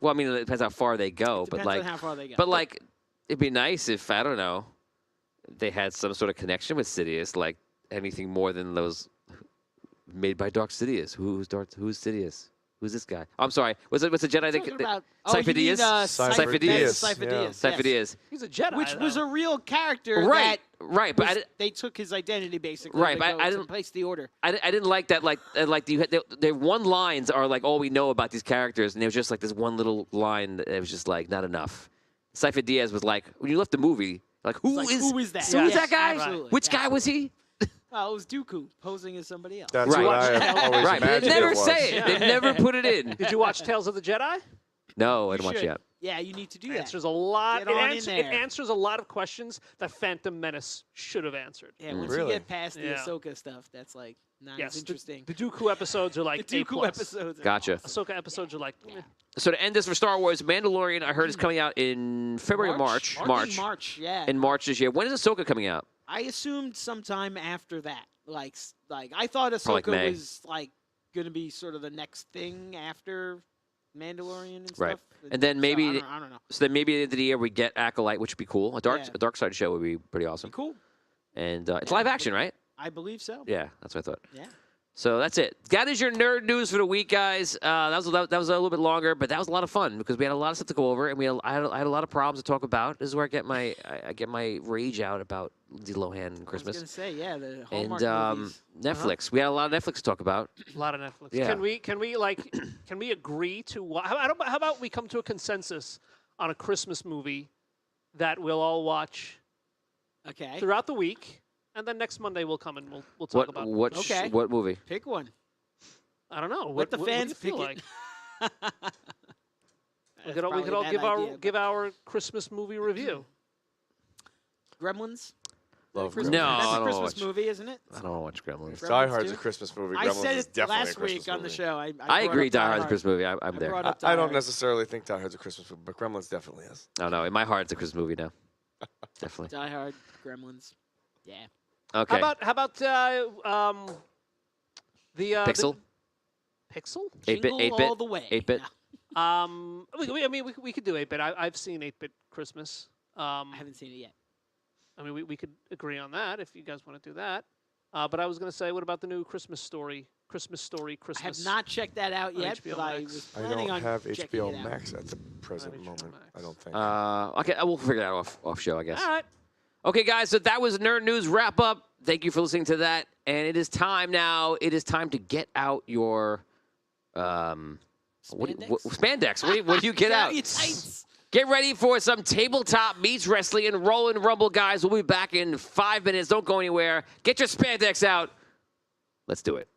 Well, I mean, it depends how far they go, but Depends like, on how far they go. but like, it'd be nice if I don't know, they had some sort of connection with Sidious, like anything more than those made by Dark Sidious. Who's Sidious? Who's this guy? I'm sorry. What's the Jedi? Talking about Cypher Diaz? Cypher Diaz. Cypher Diaz. Cypher yes. Diaz. He's a Jedi, Which was though. a real character. Right, That right. But they took his identity basically. Right, to but go I to didn't- place the order. I didn't like that. Like their one lines are like all we know about these characters, and there was just like this one little line that was just like not enough. Cypher Diaz was like, when you left the movie, like who It's like, is who is that? Who is Yes, that guy? absolutely, Which guy was he? Oh, it was Dooku posing as somebody else. That's Right. what I always Right, but imagined they never it was. say it. They never put it in. Did you watch Tales of the Jedi? No, I You didn't watch it should. yet. Yeah, you need to do that. Answers a lot. Get on in It there. answers a lot of questions that Phantom Menace should have answered. Yeah, once Really? you get past the Yeah. Ahsoka stuff, that's like not Yes, as interesting. The Dooku episodes are like The A+. Dooku episodes. Are Gotcha. awesome. Ahsoka episodes are like, eh. So to end this for Star Wars, Mandalorian, I heard is coming out in February or March. March, yeah. In March this year. When is Ahsoka coming out? I assumed sometime after that. Like I thought Probably like Ahsoka May. was like going to be sort of the next thing after Mandalorian and Right. stuff. And then So, maybe- I don't know. So then maybe at the end of the year we get Acolyte, which would be cool. A dark Yeah. side show would be pretty awesome. Cool. And it's live action, right? I believe so. Yeah, that's what I thought. Yeah. So that's it. That is your nerd news for the week, guys. That was a little bit longer, but that was a lot of fun because we had a lot of stuff to go over, and I had a lot of problems to talk about. This is where I get my rage out about Lindsay Lohan and I was Christmas going to say, yeah, the and Hallmark movies. Netflix. We had a lot of Netflix to talk about. a lot of Netflix. Yeah. Can we agree to how about we come to a consensus on a Christmas movie that we'll all watch Okay. throughout the week, and then next Monday we'll come and we'll talk about. Okay. What movie? Pick one. I don't know. Let the what do fans you feel pick like? it. We could all give our Christmas movie review. Gremlins. Love Christmas, No, that's I a don't Christmas watch- movie, isn't it? I don't want to watch Gremlins. Gremlins Die Hard's too? a Christmas movie. I Gremlins said is it definitely last a Christmas week on the movie. show. I brought agree. up Die Hard's a Hard. Christmas movie. I'm I there. brought up I Die don't Hard. necessarily think Die Hard's a Christmas movie, but Gremlins definitely is. I don't know. In my heart, it's a Christmas movie now. Definitely. Die Hard, Gremlins. Yeah. Okay. How about the Pixel? Pixel? 8-bit. Jingle 8-bit. all the way. 8-bit. We could do 8-bit. I've seen 8-bit Christmas. I haven't seen it yet. I mean, we could agree on that if you guys want to do that. But I was going to say, what about the new Christmas Story? I have not checked that out on yet, HBO but I Max. was I planning don't on have checking HBO it out. Max at the present HBO moment. Max. I don't think. Okay, we'll figure that out off show, I guess. All right. Okay, guys, so that was Nerd News Wrap Up. Thank you for listening to that. And it is time now. It is time to get out your spandex. What do you get out? Carry your tights. Get ready for some tabletop meets wrestling and roll and rumble, guys. We'll be back in 5 minutes. Don't go anywhere. Get your spandex out. Let's do it.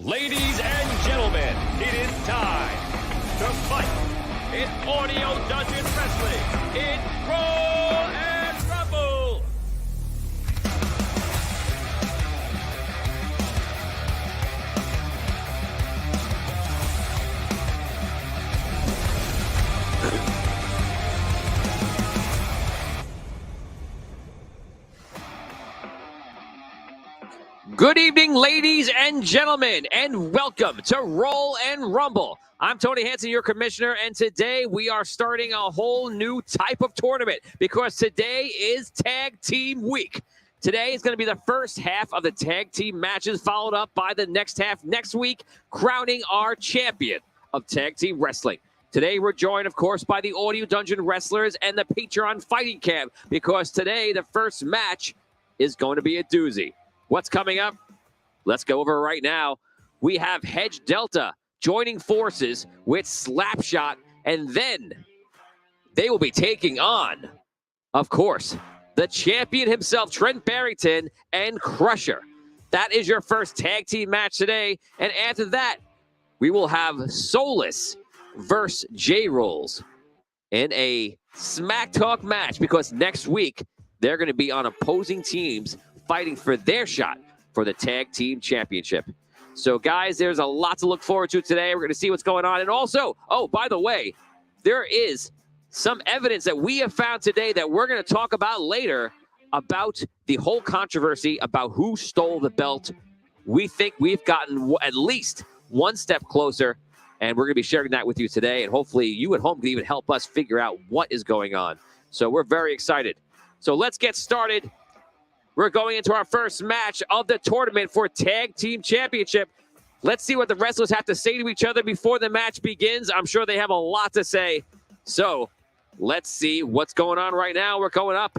Ladies and gentlemen, it is time to fight in Audio Dungeon Wrestling in Brawl and Rumble. Good evening, ladies and gentlemen, and welcome to Roll and Rumble. I'm Tony Hansen, your commissioner, and today we are starting a whole new type of tournament because today is Tag Team Week. Today is going to be the first half of the tag team matches, followed up by the next half next week, crowning our champion of tag team wrestling. Today we're joined, of course, by the Audio Dungeon Wrestlers and the Patreon Fighting Camp because today the first match is going to be a doozy. What's coming up? Let's go over right now. We have Hedge Delta joining forces with Slapshot, and then they will be taking on, of course, the champion himself, Trent Barrington, and Crusher. That is your first tag team match today, and after that, we will have Solus versus J-Rolls in a Smack Talk match because next week, they're going to be on opposing teams fighting for their shot for the Tag Team Championship. So, guys, there's a lot to look forward to today. We're going to see what's going on. And also, oh, by the way, there is some evidence that we have found today that we're going to talk about later about the whole controversy about who stole the belt. We think we've gotten at least one step closer, and we're going to be sharing that with you today. And hopefully you at home can even help us figure out what is going on. So we're very excited. So let's get started. We're going into our first match of the tournament for Tag Team Championship. Let's see what the wrestlers have to say to each other before the match begins. I'm sure they have a lot to say. So let's see what's going on right now. We're going up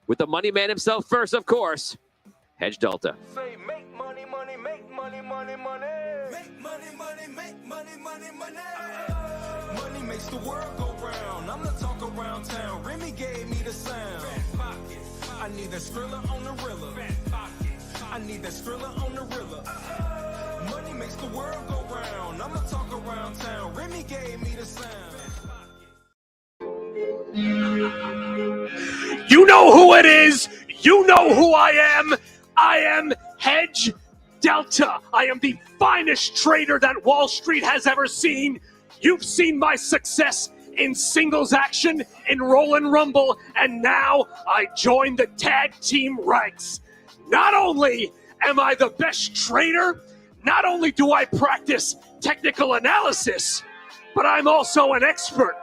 with the money man himself first, of course, Hedge Delta. Say make money, money, make money, money, money. Make money, money, make money, money, money. Money makes the world go round. I'm the talk around town. Remy gave me the sound. I need that Skrilla on the Rilla. I need that Skrilla on the Rilla. Money makes the world go round. I'm the talk around town. Remy gave me the sound. You know who it is. You know who I am. I am Hedge Delta. I am the finest trader that Wall Street has ever seen. You've seen my success in singles action, in Roll and Rumble, and now I join the tag team ranks. Not only am I the best trader, not only do I practice technical analysis, but I'm also an expert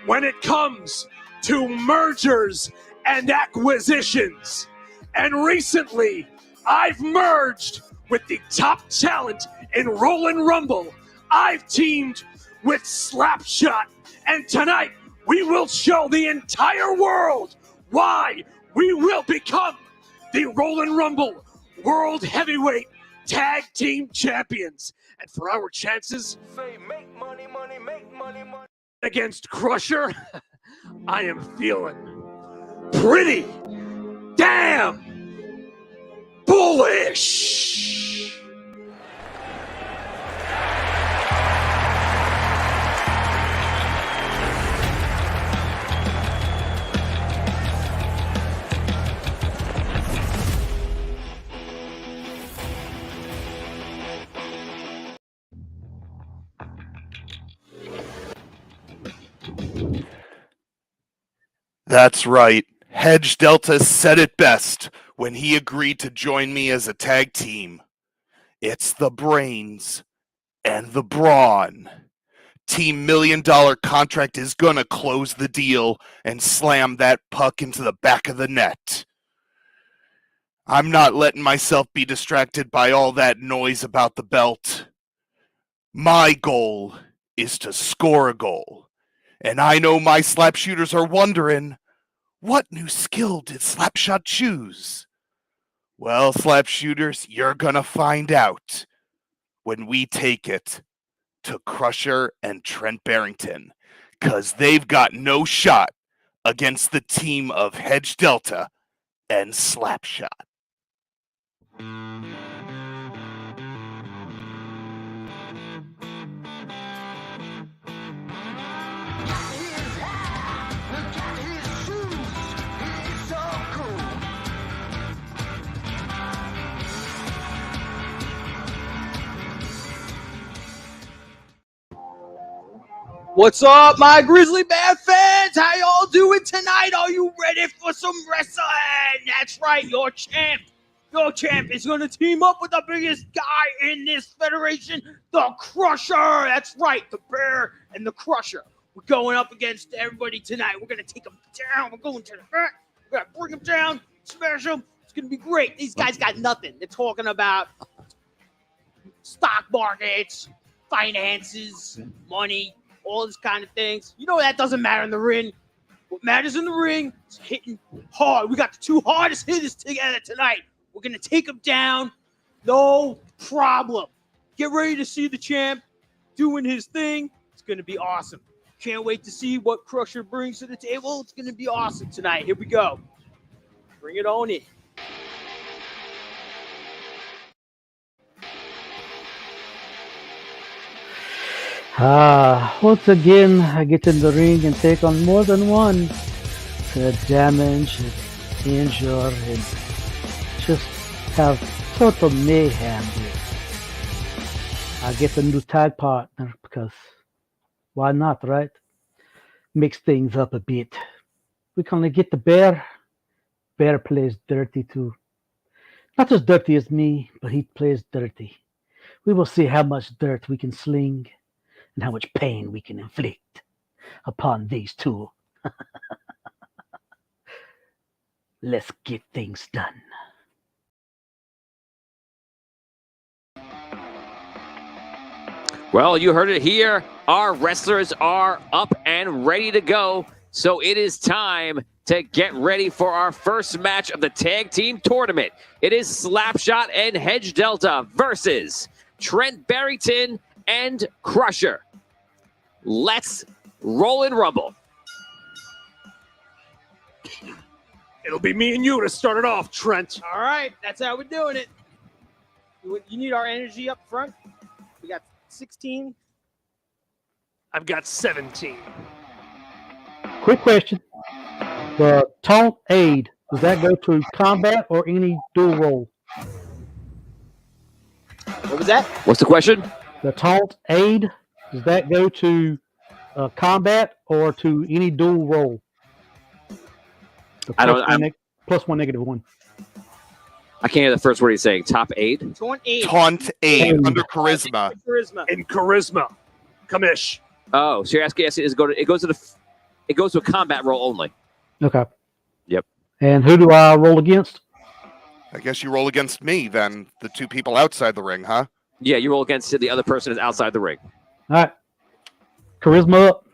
when it comes to mergers and acquisitions. And recently, I've merged with the top talent in Roll and Rumble. I've teamed with Slapshot. And tonight, we will show the entire world why we will become the Roll and Rumble World Heavyweight Tag Team Champions. And for our chances Say make money, money, make money, money. against Crusher, I am feeling pretty damn bullish. That's right. Hedge Delta said it best when he agreed to join me as a tag team. It's the brains and the brawn. Team $1 Million contract is gonna close the deal and slam that puck into the back of the net. I'm not letting myself be distracted by all that noise about the belt. My goal is to score a goal. And I know my slap shooters are wondering, what new skill did Slapshot choose? Well, slap shooters, you're gonna find out when we take it to Crusher and Trent Barrington, 'cause they've got no shot against the team of Hedge Delta and Slapshot. What's up, my Grizzly Bear fans? How y'all doing tonight? Are you ready for some wrestling? That's right, your champ is going to team up with the biggest guy in this federation, the Crusher. That's right, the Bear and the Crusher. We're going up against everybody tonight. We're going to take them down. We're going to the back. We're going to bring them down, smash them. It's going to be great. These guys got nothing. They're talking about stock markets, finances, money, all this kind of things. You know that doesn't matter in the ring. What matters in the ring is hitting hard. We got the two hardest hitters together tonight. We're going to take them down. No problem. Get ready to see the champ doing his thing. It's going to be awesome. Can't wait to see what Crusher brings to the table. It's going to be awesome tonight. Here we go. Bring it on in. Once again, I get in the ring and take on more than one to damage and injure and just have total mayhem here. I get a new tag partner because why not, right? Mix things up a bit. We can only get the Bear. Bear plays dirty too. Not as dirty as me, but he plays dirty. We will see how much dirt we can sling and how much pain we can inflict upon these two. Let's get things done. Well, you heard it here. Our wrestlers are up and ready to go. So it is time to get ready for our first match of the tag team tournament. It is Slapshot and Hedge Delta versus Trent Barrington and Crusher. Let's roll and rumble. It'll be me and you to start it off, Trent. All right, that's how we're doing it. You need our energy up front. We got 16. I've got 17. Quick question. The taunt aid, does that go to combat or any dual role? What was that? What's the question? The taunt aid, does that go to combat or to any dual role? The I don't. plus one, negative one. I can't hear the first word he's saying. Top 8. Taunt aid. Taunt aid under charisma. Charisma. In charisma. Kamish. Oh, so you're asking us it goes to a combat roll only. Okay. Yep. And who do I roll against? I guess you roll against me then, the two people outside the ring, huh? Yeah, you roll against the other person is outside the ring. All right. Charisma up.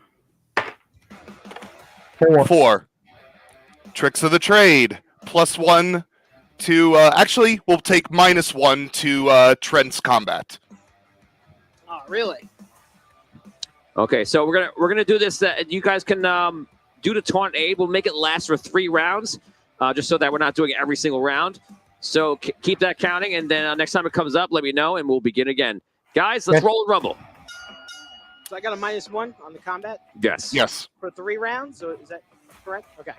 4. 4. Tricks of the trade. +1 to actually we'll take -1 to Trent's combat. Oh, really? Okay, so we're gonna do this. You guys can do the taunt aid. We'll make it last for 3 rounds, just so that we're not doing it every single round. So keep that counting, and then next time it comes up, let me know, and we'll begin again. Guys, let's roll and rumble. So I got a -1 on the combat Yes. Yes. for 3 rounds. So is that correct? Okay.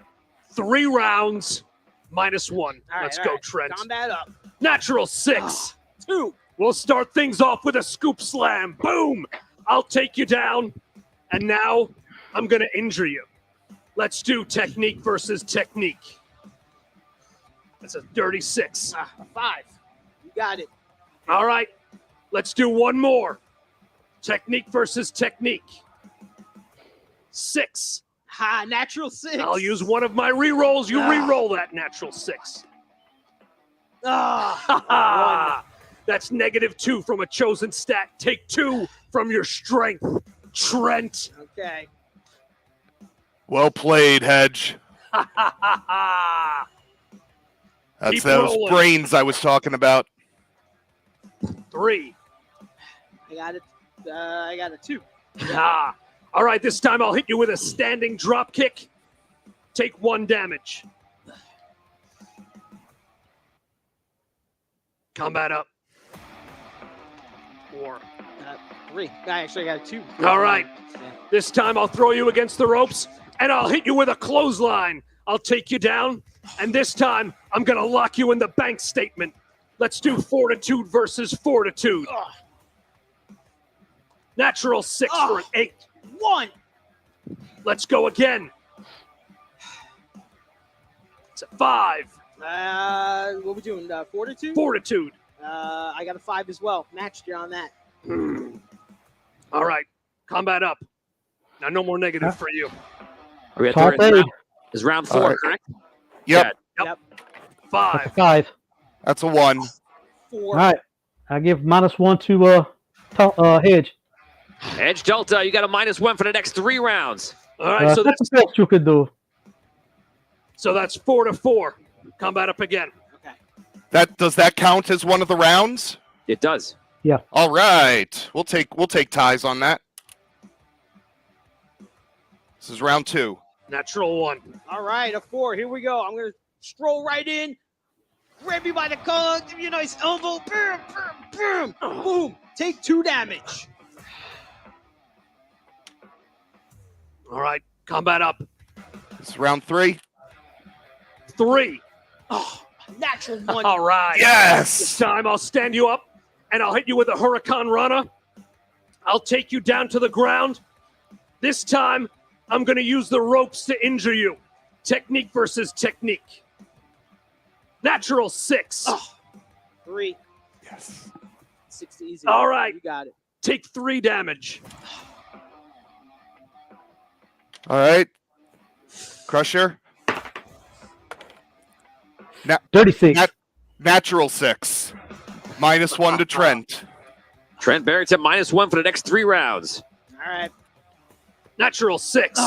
3 rounds, -1. All right, Let's all go, right. Trent. Combat up. Natural 6. 2. We'll start things off with a scoop slam. Boom! I'll take you down. And now I'm going to injure you. Let's do technique versus technique. That's a dirty 6. 5. You got it. All right. Let's do one more. Technique versus technique. 6. Ha, natural 6. I'll use one of my re-rolls. You re-roll that natural 6. Ah, That's -2 from a chosen stat. Take 2 from your strength, Trent. okay. Well played, Hedge. That's Keep those rolling. brains I was talking about. 3. I got it. I got a 2. All right, this time I'll hit you with a standing drop kick. Take 1 damage. Combat up. 4. 3. I actually got a 2. All right. Yeah. This time I'll throw you against the ropes, and I'll hit you with a clothesline. I'll take you down, and this time I'm going to lock you in the bank statement. Let's do fortitude versus fortitude. Natural 6 for an 8. 1. Let's go again. It's a 5. What we doing? Fortitude? Fortitude. I got a 5 as well. Matched you on that. All right. Combat up. Now, no more negative for you. Are we at Top third? eight. Is round 4, All right. correct? Yep. Yep. That's a 5. 5. That's a 1. 4. All right. I give -1 to Hedge. Edge Delta, you got a -1 for the next 3 rounds. All right. So That's the best you could do. that's 4 to 4. Combat up again. Okay. Does that count as one of the rounds? It does. All right. We'll take ties on that. This is round 2. Natural 1. All right, a 4. Here we go. I'm going to stroll right in. Grab you by the collar. Give you a nice elbow. Boom, boom, boom. Boom. Take 2 damage. All right. Combat up. This is round 3. 3. Oh, natural 1. All right. This Yes. time I'll stand you up and I'll hit you with a Hurricane Rana. I'll take you down to the ground. This time I'm going to use the ropes to injure you. Technique versus technique. Natural 6. 3. Yes. 6 easy. All right. You got it. Take 3 damage. All right. Crusher. 36. Natural 6. -1 to Trent. Trent Barrington -1 for the next 3 rounds. All right. Natural 6.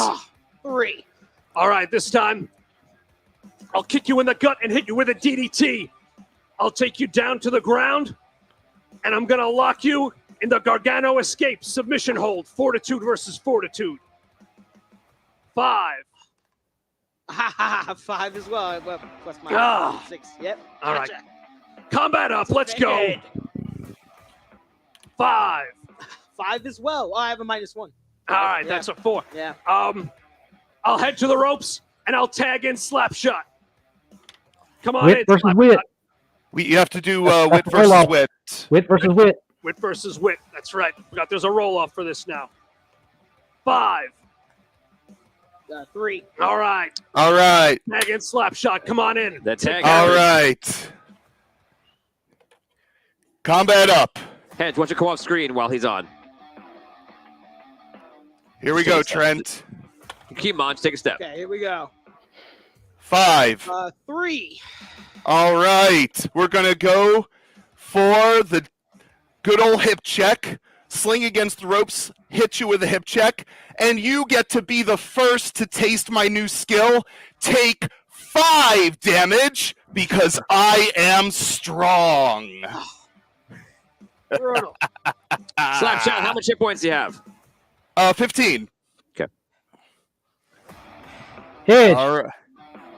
3. All right, this time I'll kick you in the gut and hit you with a DDT. I'll take you down to the ground, and I'm going to lock you in the Gargano escape submission hold. Fortitude versus fortitude. 5. 5 as well. Plus my Ah. 6. Yep. All right. Gotcha. Combat up. Let's go. Bad. 5. 5 as well. Oh, I have a -1. All right, Yeah. that's a 4. Yeah. I'll head to the ropes, and I'll tag in Slapshot. Come on Wit in, versus Slapshot. Wit. You have to do That's wit the versus roll-off. wit. Wit versus Wit. Wit versus Wit. That's right. Forgot there's a roll-off for this now. 5. 3. All right. All right. Tag in Slapshot. Come on in. The tag. All right. Combat up. Hedge, why don't you come off screen while he's on? Here we go, Trent. Keep him on. Take a step. Okay, here we go. 5. 3. All right. We're going to go for the good old hip check. Sling against the ropes, hit you with a hip check, and you get to be the first to taste my new skill. Take 5 damage because I am strong. Brutal. Slapshot, how much hit points do you have? 15. Hedge. All right.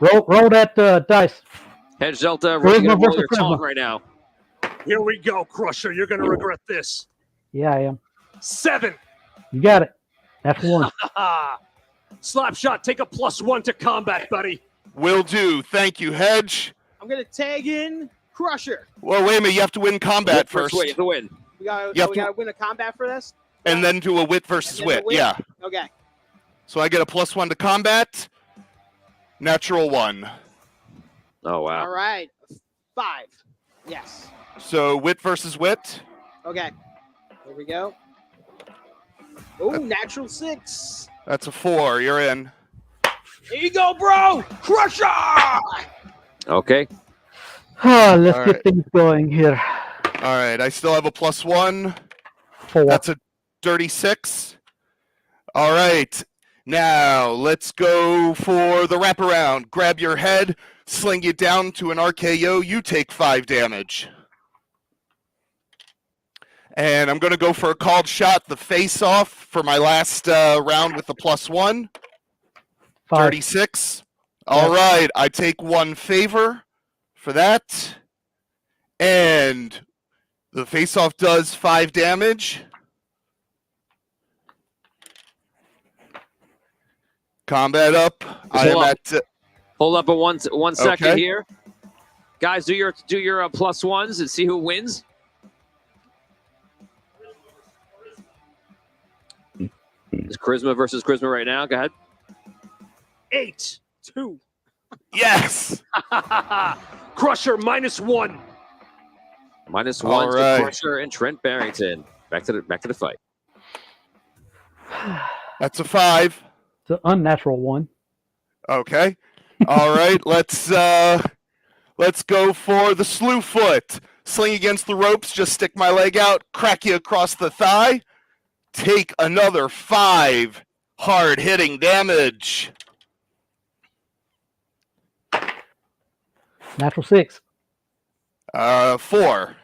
Roll that dice. Hedge Delta, Where's ready to my roll versus your Prisma? taunt right now. Here we go, Crusher. You're going to regret this. Yeah, I am. 7. You got it. That's 1. Slapshot, take a +1 to combat, buddy. Will do. Thank you, Hedge. I'm going to tag in Crusher. Well, wait a minute. You have to win combat First first. way to win. We got You have to to- win a combat for this? And then do a wit versus And then wit. the wit? Yeah. Okay. So I get a +1 to combat. Natural 1. Oh, wow. All right. 5. Yes. So wit versus wit. Okay. Here we go. Oh, natural 6. That's a 4. You're in. Here you go, bro. Crusher. Okay. Let's All get right. things going here. All right. I still have a +1. 4. That's a dirty 6. All right. Now let's go for the wraparound. Grab your head, sling you down to an RKO. You take 5 damage. And I'm going to go for a called shot, the face-off for my last round with the +1. 5. 36. All right. I take 1 favor for that. And the face-off does 5 damage. Combat up. I am hold up. at Hold up a one second Okay. here. Guys, do your +1s and see who wins. It's Charisma versus Charisma right now. Go ahead. 8-2. Yes. Crusher -1. -1 All to right. Crusher and Trent Barrington. Back to the fight. That's a 5. It's an unnatural 1. Okay. All right. Let's go for the slew foot. Sling against the ropes. Just stick my leg out. Crack you across the thigh. Take another 5 hard hitting damage. Natural 6. 4. All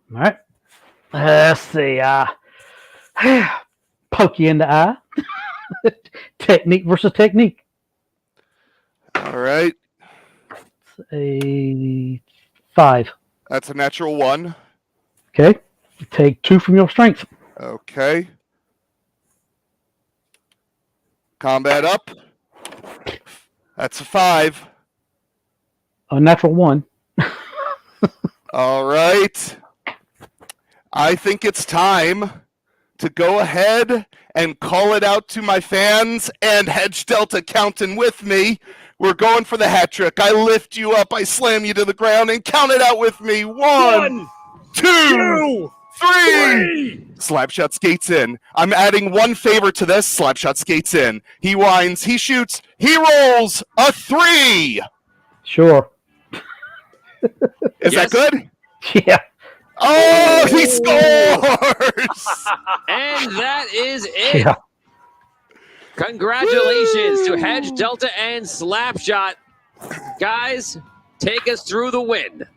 right. Let's see. Poke you in the eye. Technique versus technique. All right. A 5. That's a natural 1. Okay. Take 2 from your strength. Okay. Combat up. That's a 5. A natural 1. All right. I think it's time to go ahead and call it out to my fans and Hedge Delta counting with me. We're going for the hat trick. I lift you up, I slam you to the ground, and count it out with me. 1, 2, 3. Slapshot skates in. I'm adding one favor to this. Slapshot skates in. He winds, he shoots, he rolls a 3. Sure. Is that good? Yeah. Oh, he scores! And that is it. Yeah. Congratulations to Hedge, Delta, and Slapshot. Guys, take us through the win.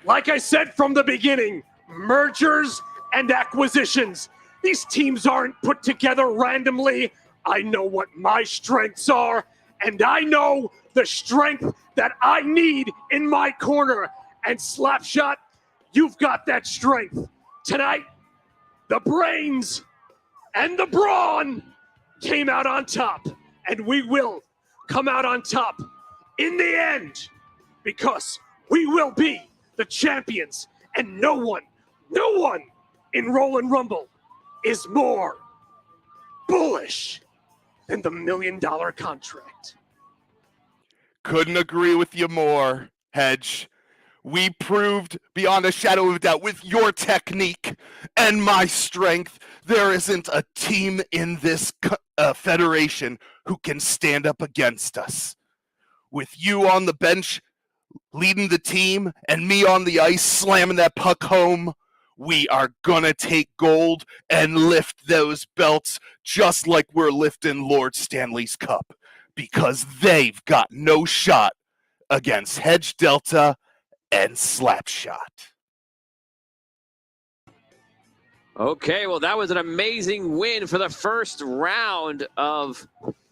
Like I said from the beginning, mergers and acquisitions. These teams aren't put together randomly. I know what my strengths are, and I know the strength that I need in my corner. And Slapshot, you've got that strength. Tonight, the brains and the brawn came out on top, and we will come out on top in the end, because we will be the champions, and no one in Roll and Rumble is more bullish than the $1 million contract. Couldn't agree with you more, Hedge. We proved beyond a shadow of a doubt with your technique and my strength, there isn't a team in this federation who can stand up against us. With you on the bench leading the team and me on the ice slamming that puck home, we are gonna take gold and lift those belts just like we're lifting Lord Stanley's Cup, because they've got no shot against Hedge Delta and Slapshot. Okay, well, that was an amazing win for the first round of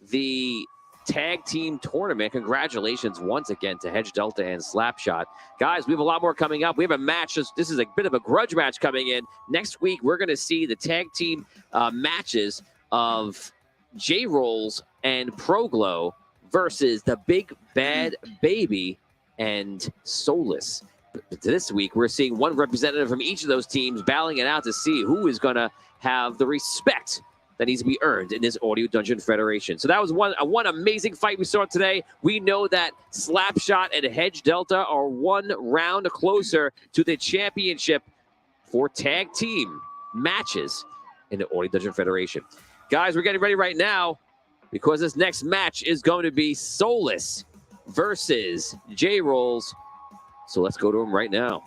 the tag team tournament. Congratulations once again to Hedge Delta and Slapshot. Guys, we have a lot more coming up. We have a match. This is a bit of a grudge match coming in. Next week, we're going to see the tag team matches of J-Rolls and Proglow versus the Big Bad Baby and Soulless. But this week, we're seeing one representative from each of those teams battling it out to see who is going to have the respect that needs to be earned in this Audio Dungeon Federation. So that was one amazing fight we saw today. We know that Slapshot and Hedge Delta are one round closer to the championship for tag team matches in the Audio Dungeon Federation. Guys, we're getting ready right now because this next match is going to be Soulless versus J-Rolls. So let's go to him right now.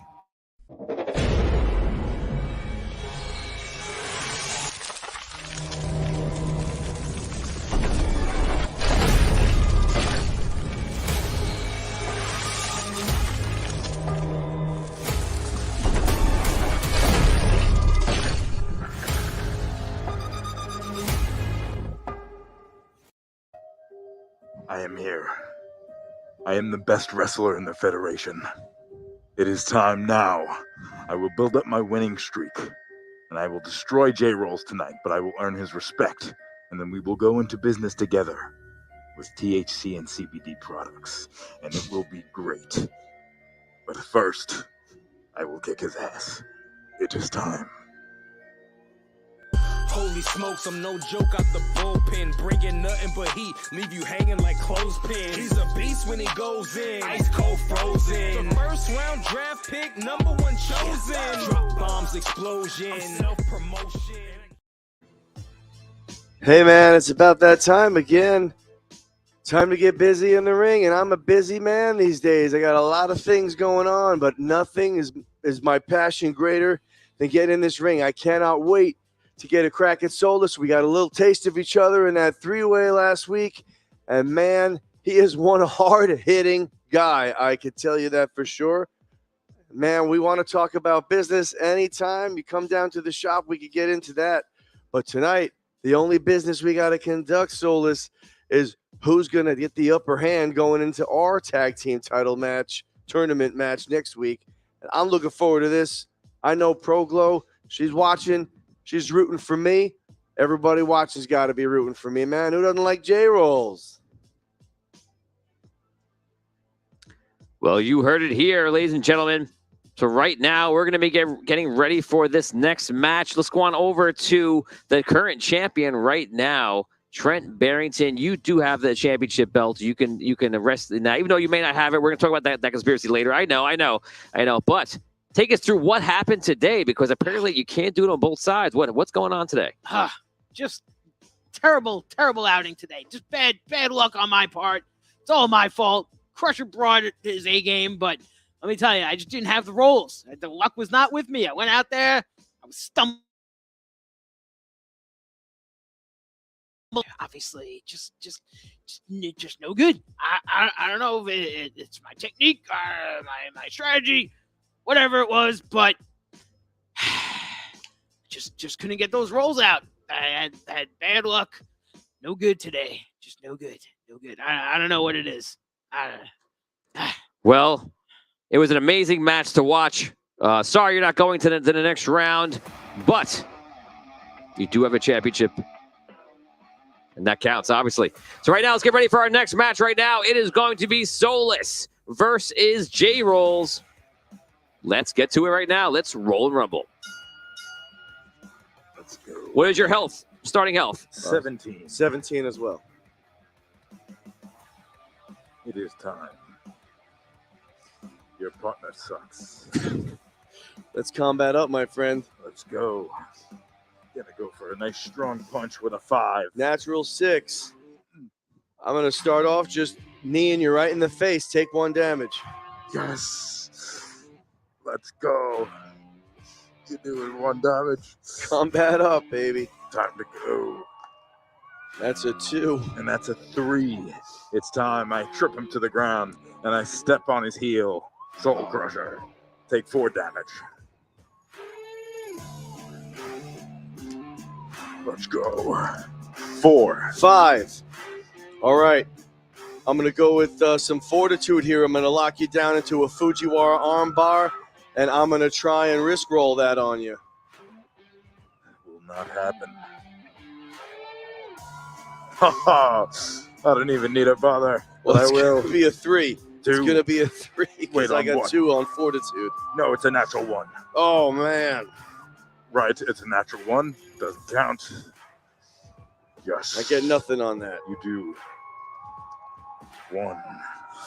I am here. I am the best wrestler in the Federation. It is time now. I will build up my winning streak, and I will destroy J-Rolls tonight, but I will earn his respect, and then we will go into business together with THC and CBD products, and it will be great. But first, I will kick his ass. It is time. he smokes, I'm no joke out the bullpen. Bringing nothing but heat, leave you hanging like clothespins. He's a beast when he goes in, ice cold frozen. The first round draft pick, #1 chosen. Drop bombs, explosion, self-promotion. Hey man, it's about that time again. Time to get busy in the ring, and I'm a busy man these days. I got a lot of things going on, but nothing is my passion greater than getting in this ring. I cannot wait to get a crack at Solus. We got a little taste of each other in that three-way last week, and man, he is one hard-hitting guy. I could tell you that for sure. Man, we want to talk about business anytime. You come down to the shop, we could get into that. But tonight, the only business we got to conduct, Solus, is who's going to get the upper hand going into our tag team title match, tournament match next week. And I'm looking forward to this. I know Proglow, she's watching. She's rooting for me. Everybody watching's got to be rooting for me, man. Who doesn't like J-Rolls? Well, you heard it here, ladies and gentlemen. So right now, we're going to be getting ready for this next match. Let's go on over to the current champion right now, Trent Barrington. You do have the championship belt. You can rest in that. Even though you may not have it, we're going to talk about that conspiracy later. I know. But take us through what happened today, because apparently you can't do it on both sides. What's going on today? Just terrible outing today. Just bad luck on my part. It's all my fault. Crusher brought his A game, but let me tell you, I just didn't have the rolls. The luck was not with me. I went out there, I was stumbling. Obviously, just no good. I don't know if it's my technique, my strategy, whatever it was, but just couldn't get those rolls out. I had bad luck. No good today. Just no good. I don't know what it is. Well, it was an amazing match to watch. Sorry you're not going to the next round, but you do have a championship. And that counts, obviously. So right now, let's get ready for our next match. Right now, it is going to be Solus versus J-Rolls. Let's get to it right now. Let's roll and rumble. Let's go. What is your health? Starting health? 17. 17 as well. It is time. Your partner sucks. Let's combat up, my friend. Let's go. Gonna go for a nice strong punch with a 5. Natural 6. I'm going to start off just kneeing you right in the face. Take 1 damage. Yes. Let's go. You're doing 1 damage. Combat up, baby. Time to go. That's a 2. And that's a 3. It's time. I trip him to the ground and I step on his heel. Soul Crusher. Take 4 damage. Let's go. 4. 5. All right. I'm going to go with some fortitude here. I'm going to lock you down into a Fujiwara arm bar, and I'm going to try and risk roll that on you. Will not happen. I don't even need a bother. Well, I it's will. going to be a 3. 2. It's going to be a 3 because Wait, I on got what? 2 on fortitude. No, it's a natural 1. Oh, man. Right, it's a natural 1. Doesn't count. Yes. I get nothing on that. You do. 1.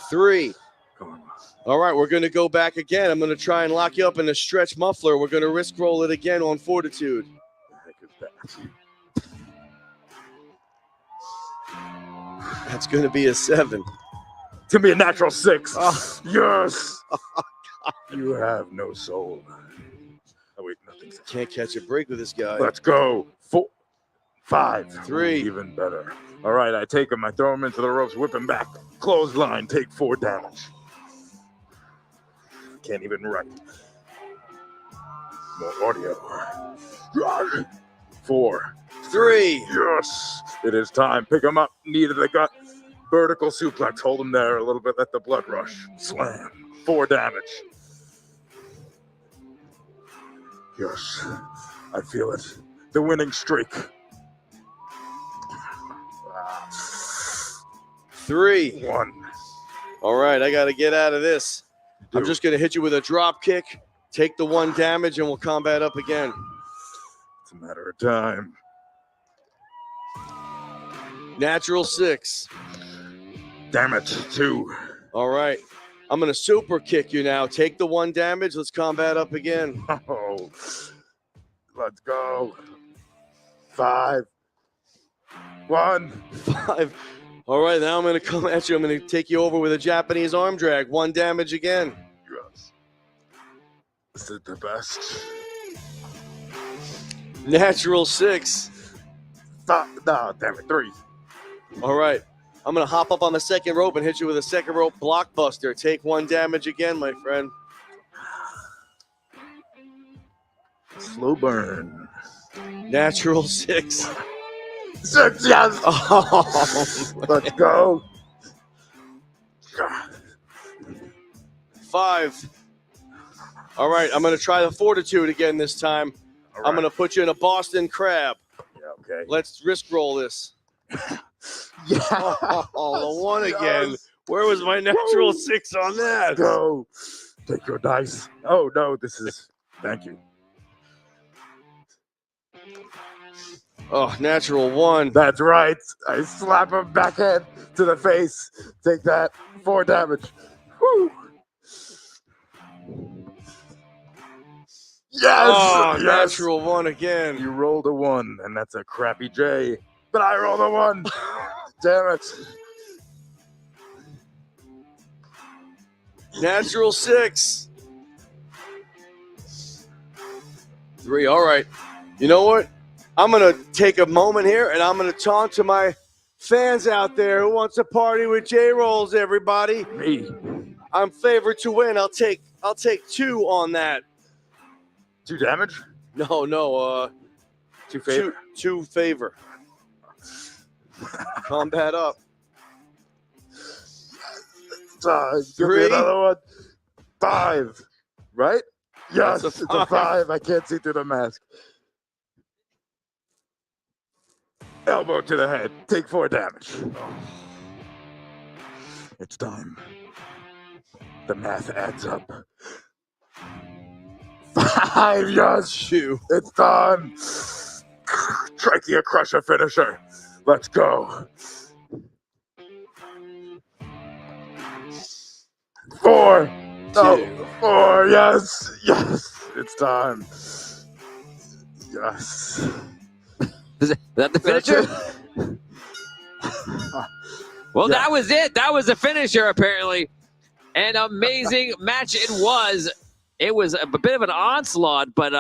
3. Come on. All right, we're going to go back again. I'm going to try and lock you up in a stretch muffler. We're going to risk roll it again on fortitude. What the heck is that? That's going to be a 7. To be a natural 6. Oh. Yes. You have no soul. Oh, wait, nothing's. Can't catch a break with this guy. Let's go. 4. 5. 3. Even better. All right, I take him. I throw him into the ropes, whip him back. Clothesline, take 4 damage. Can't even write. More audio. 4. 3. Yes. It is time. Pick him up. Knee to the gut. Vertical suplex. Hold him there a little bit. Let the blood rush. Slam. 4 damage. Yes. I feel it. The winning streak. 3. 1. All right, I got to get out of this. I'm just going to hit you with a drop kick, take the 1 damage, and we'll combat up again. It's a matter of time. Natural 6. Damn it, 2. All right. I'm going to super kick you now. Take the 1 damage. Let's combat up again. Oh, let's go. 5. 1. 5. All right, now I'm going to come at you. I'm going to take you over with a Japanese arm drag. 1 damage again. Yes. This is the best. Natural 6. No, damn it, 3. All right. I'm going to hop up on the second rope and hit you with a second rope blockbuster. Take 1 damage again, my friend. Slow burn. Natural 6. 6, yes. Oh, Let's go. 5. All right, I'm going to try the fortitude again this time. All I'm right. going to put you in a Boston Crab. Yeah, okay. Let's risk roll this. Yeah. Oh, the 1 again. Where was my natural 6 on that? Go. Take your dice. Oh, no, this is... Thank you. Oh, natural 1. That's right. I slap him backhand to the face. Take that. 4 damage. Woo. Yes. Oh, Yes. natural 1 again. You rolled a 1, and that's a crappy J. But I rolled a 1. Damn it. Natural 6. 3. All right. You know what? I'm going to take a moment here, and I'm going to taunt to my fans out there who wants to party with J-Rolls, everybody. Me. I'm favored to win. I'll take 2 on that. 2 damage? No. 2 favor? 2 favor. Combat up. Give 3. me another 1. 5. Right? Yes, That's a it's a 5. I can't see through the mask. Elbow to the head. Take 4 damage. It's time. The math adds up. 5, yes. 2. It's done. Trachea crusher finisher. Let's go. 4. No. 4. Yes. Yes. It's time. Yes. Is that the finisher? Well, Yeah. that was it. That was the finisher, apparently. An amazing match it was. It was a bit of an onslaught, but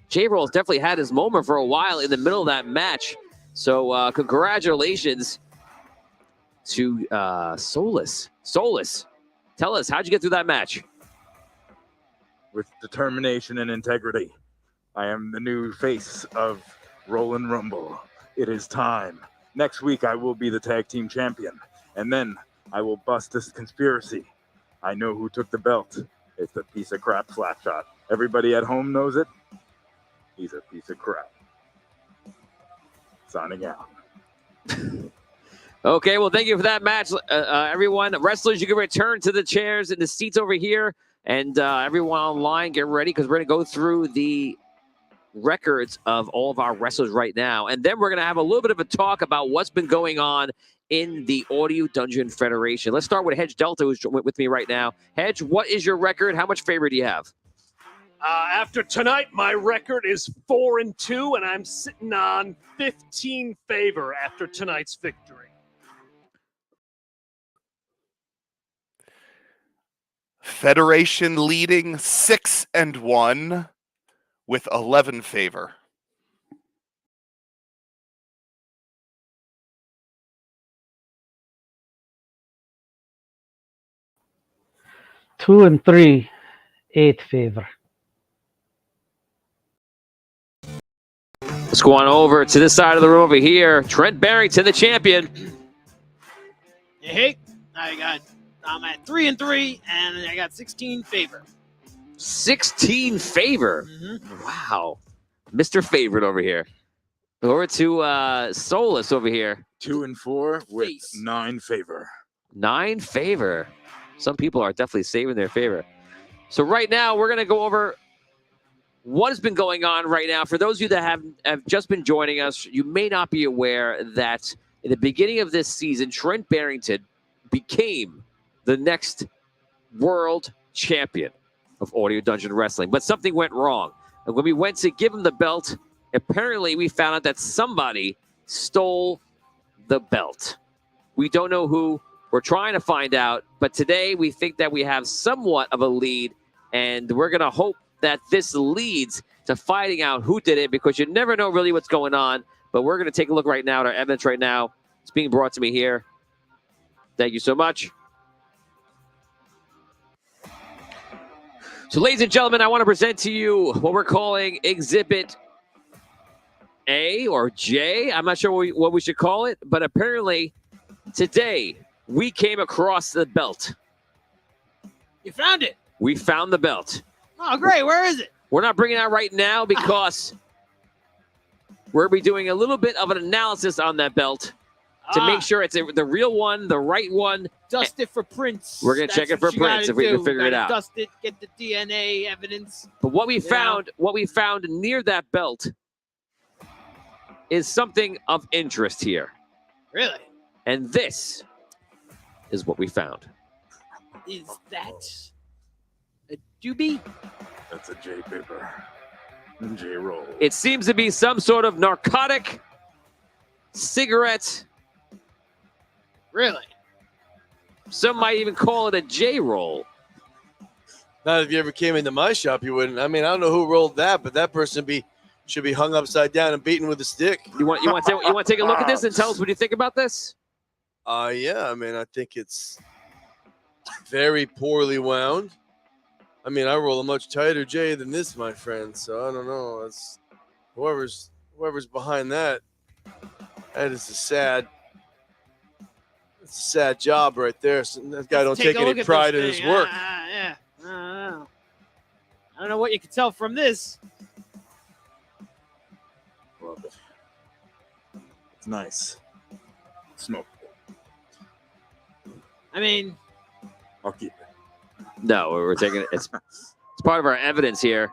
J-Rolls definitely had his moment for a while in the middle of that match. So congratulations to Solus. Solus, tell us, how'd you get through that match? With determination and integrity. I am the new face of Rollin' Rumble. It is time. Next week, I will be the tag team champion. And then I will bust this conspiracy. I know who took the belt. It's a piece of crap Slapshot. Everybody at home knows it. He's a piece of crap. Signing out. Okay, well, thank you for that match, everyone. Wrestlers, you can return to the chairs and the seats over here. And everyone online, get ready because we're going to go through the records of all of our wrestlers right now. And then we're going to have a little bit of a talk about what's been going on in the Audio Dungeon Federation. Let's start with Hedge Delta, who's with me right now. Hedge, what is your record? How much favor do you have? After tonight, my record is 4-2, and I'm sitting on 15 favor after tonight's victory. Federation leading 6-1 with 11 favor. Two and 3, 8 favor. Let's go on over to this side of the room over here. Trent Barrington, the champion. Hey, I'm at 3-3, and I got 16 favor. 16 favor. Mm-hmm. Wow. Mr. Favorite over here. Over to Solus over here. 2 and 4 with Face. 9 favor. 9 favor. Some people are definitely saving their favor. So right now, we're going to go over what has been going on right now. For those of you that have just been joining us, you may not be aware that in the beginning of this season, Trent Barrington became the next world champion of Audio Dungeon Wrestling. But something went wrong. And when we went to give him the belt, apparently we found out that somebody stole the belt. We don't know who. We're trying to find out. But today we think that we have somewhat of a lead. And we're going to hope that this leads to finding out who did it, because you never know really what's going on. But we're going to take a look right now at our evidence right now. It's being brought to me here. Thank you so much. So, ladies and gentlemen, I want to present to you what we're calling Exhibit A or J. I'm not sure what we should call it, but apparently today we came across the belt. You found it. We found the belt. Oh, great. Where is it? We're not bringing it out right now because we're going to be doing a little bit of an analysis on that belt to make sure it's the real one, the right one. Dust it for prints. We're going to check it for prints if we can figure it out. Dust it, get the DNA evidence. But what we found near that belt is something of interest here. Really? And this is what we found. Is that a doobie? That's a J paper. J roll. It seems to be some sort of narcotic, cigarette. Really? Some might even call it a J roll. Not if you ever came into my shop, you wouldn't. I mean, I don't know who rolled that, but that person should be hung upside down and beaten with a stick. You want to take a look at this and tell us what you think about this? Yeah. I mean, I think it's very poorly wound. I mean, I roll a much tighter J than this, my friend. So I don't know. It's whoever's behind that. That is a sad job right there. So that guy don't take any pride in his work. Yeah. I don't know what you can tell from this. Love it. It's nice. Smoke. I mean, I'll keep it. No, we're taking it. It's part of our evidence here.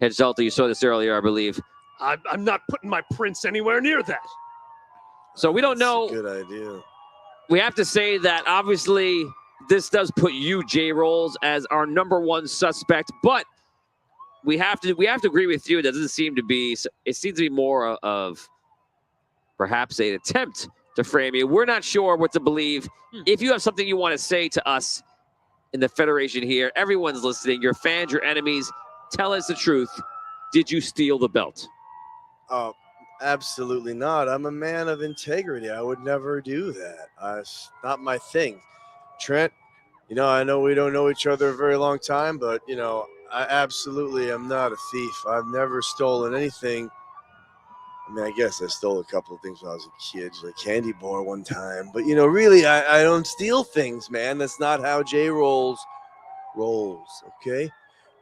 Hedge Delta, you saw this earlier, I believe. I'm not putting my prints anywhere near that. So we don't know. That's a good idea. We have to say that obviously this does put you, J Rolls, as our number one suspect, but we have to agree with you. That doesn't seem to be. It seems to be more of perhaps an attempt to frame you. We're not sure what to believe. If you have something you want to say to us in the Federation here, everyone's listening. Your fans, your enemies, tell us the truth. Did you steal the belt? Oh, absolutely not. I'm a man of integrity. I would never do that. It's not my thing. Trent, I know we don't know each other a very long time, but, I absolutely am not a thief. I've never stolen anything. I mean, I guess I stole a couple of things when I was a kid, like candy bar one time. But, really, I don't steal things, man. That's not how J rolls, okay?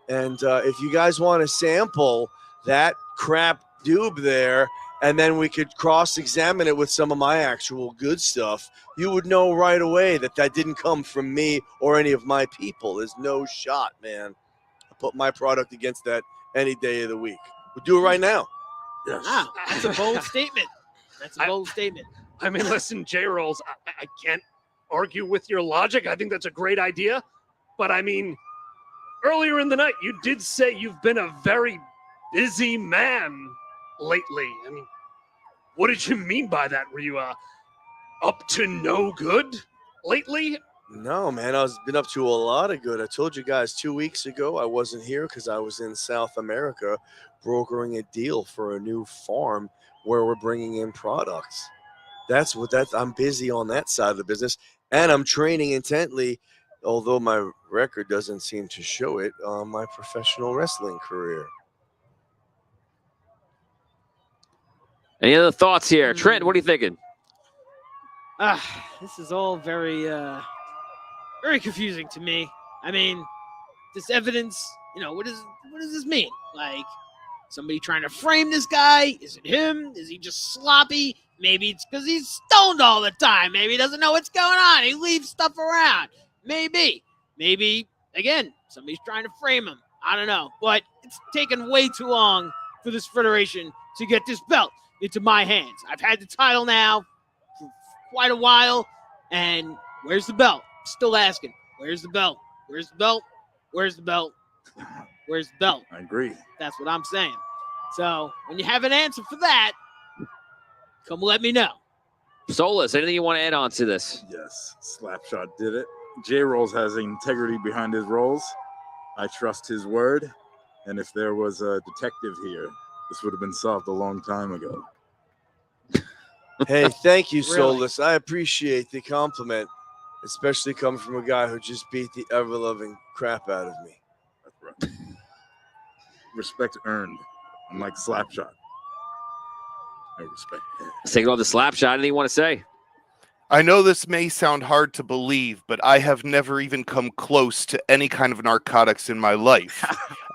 And if you guys want to sample that crap doob there, and then we could cross-examine it with some of my actual good stuff, you would know right away that didn't come from me or any of my people. There's no shot, man. I put my product against that any day of the week. We'll do it right now. Yes. wow, that's a bold statement. That's a bold statement. I mean, listen, J Rolls, I can't argue with your logic. I think that's a great idea. But I mean, earlier in the night, you did say you've been a very busy man lately. I mean, what did you mean by that? Were you up to no good lately? No, man, I've been up to a lot of good. I told you guys 2 weeks ago I wasn't here because I was in South America brokering a deal for a new farm where we're bringing in products. I'm busy on that side of the business, and I'm training intently, although my record doesn't seem to show it, on my professional wrestling career. Any other thoughts here? Trent, what are you thinking? This is all very, very confusing to me. I mean, this evidence, what does this mean? Like, somebody trying to frame this guy? Is it him? Is he just sloppy? Maybe it's because he's stoned all the time. Maybe he doesn't know what's going on. He leaves stuff around. Maybe, again, somebody's trying to frame him. I don't know. But it's taken way too long for this federation to get this belt into my hands. I've had the title now quite a while. And where's the belt? Still asking. Where's the belt? Where's the belt? Where's the belt? Where's the belt? I agree. That's what I'm saying. So when you have an answer for that, come let me know. Solus, anything you want to add on to this? Yes, Slapshot did it. J-Rolls has integrity behind his rolls. I trust his word. And if there was a detective here, this would have been solved a long time ago. Hey, thank you, Really? Solus. I appreciate the compliment, especially coming from a guy who just beat the ever-loving crap out of me. That's right. Respect earned, unlike Slapshot. I respect that. Let's take it off the Slapshot. Anything you want to say? I know this may sound hard to believe, but I have never even come close to any kind of narcotics in my life.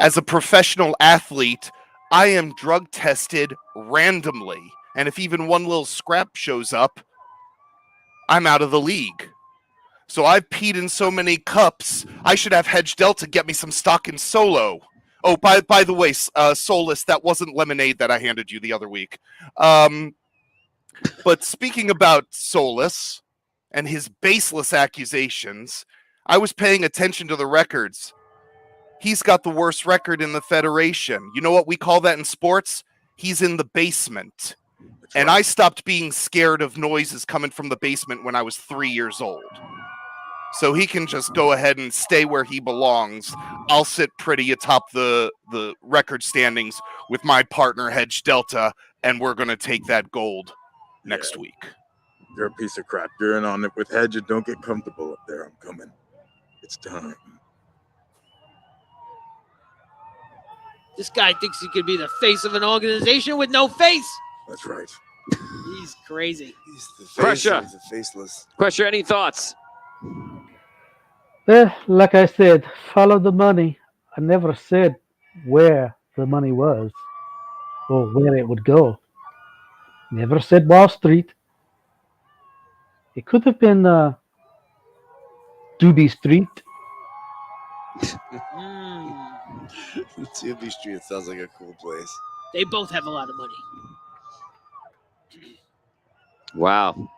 As a professional athlete, I am drug tested randomly. And if even one little scrap shows up, I'm out of the league. So I've peed in so many cups, I should have Hedge Delta get me some stock in Solo. Oh, by the way, Solus, that wasn't lemonade that I handed you the other week. But speaking about Solus and his baseless accusations, I was paying attention to the records. He's got the worst record in the Federation. You know what we call that in sports? He's in the basement. And I stopped being scared of noises coming from the basement when I was 3 years old. So he can just go ahead and stay where he belongs. I'll sit pretty atop the record standings with my partner, Hedge Delta, and we're going to take that gold next week. You're a piece of crap. You're in on it with Hedge, and don't get comfortable up there. I'm coming. It's time. This guy thinks he could be the face of an organization with no face. That's right. He's crazy. He's the face, Pressure. he's the faceless. Pressure, any thoughts? Like I said, follow the money. I never said where the money was or where it would go. Never said Wall Street. It could have been Doobie Street. Doobie Street sounds like a cool place. They both have a lot of money. Wow.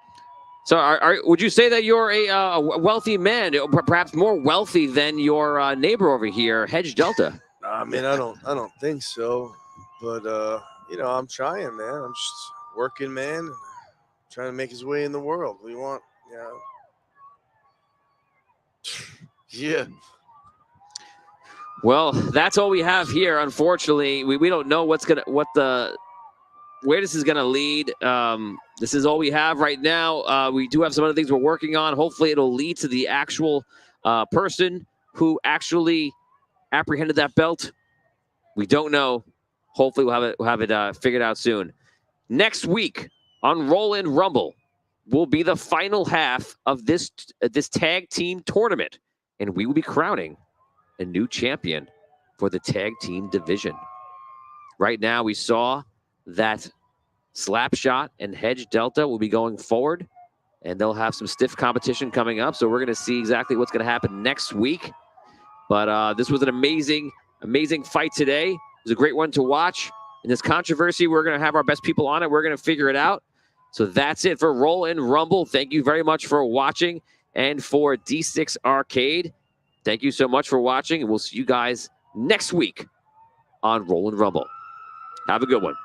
So would you say that you're a wealthy man, perhaps more wealthy than your neighbor over here, Hedge Delta? I mean, I don't think so. But I'm trying, man. I'm just working, man, trying to make his way in the world. We want, yeah. Well, that's all we have here. Unfortunately, we don't know where this is gonna lead. This is all we have right now. We do have some other things we're working on. Hopefully, it'll lead to the actual person who actually apprehended that belt. We don't know. Hopefully, we'll have it figured out soon. Next week on Roll In Rumble will be the final half of this tag team tournament, and we will be crowning a new champion for the tag team division. Right now, we saw that Slapshot and Hedge Delta will be going forward, and they'll have some stiff competition coming up. So we're going to see exactly what's going to happen next week. But this was an amazing fight today. It was a great one to watch. In this controversy, we're going to have our best people on it. We're going to figure it out. So that's it for Roll In Rumble. Thank you very much for watching. And for D6 Arcade, thank you so much for watching. And we'll see you guys next week on Roll In Rumble. Have a good one.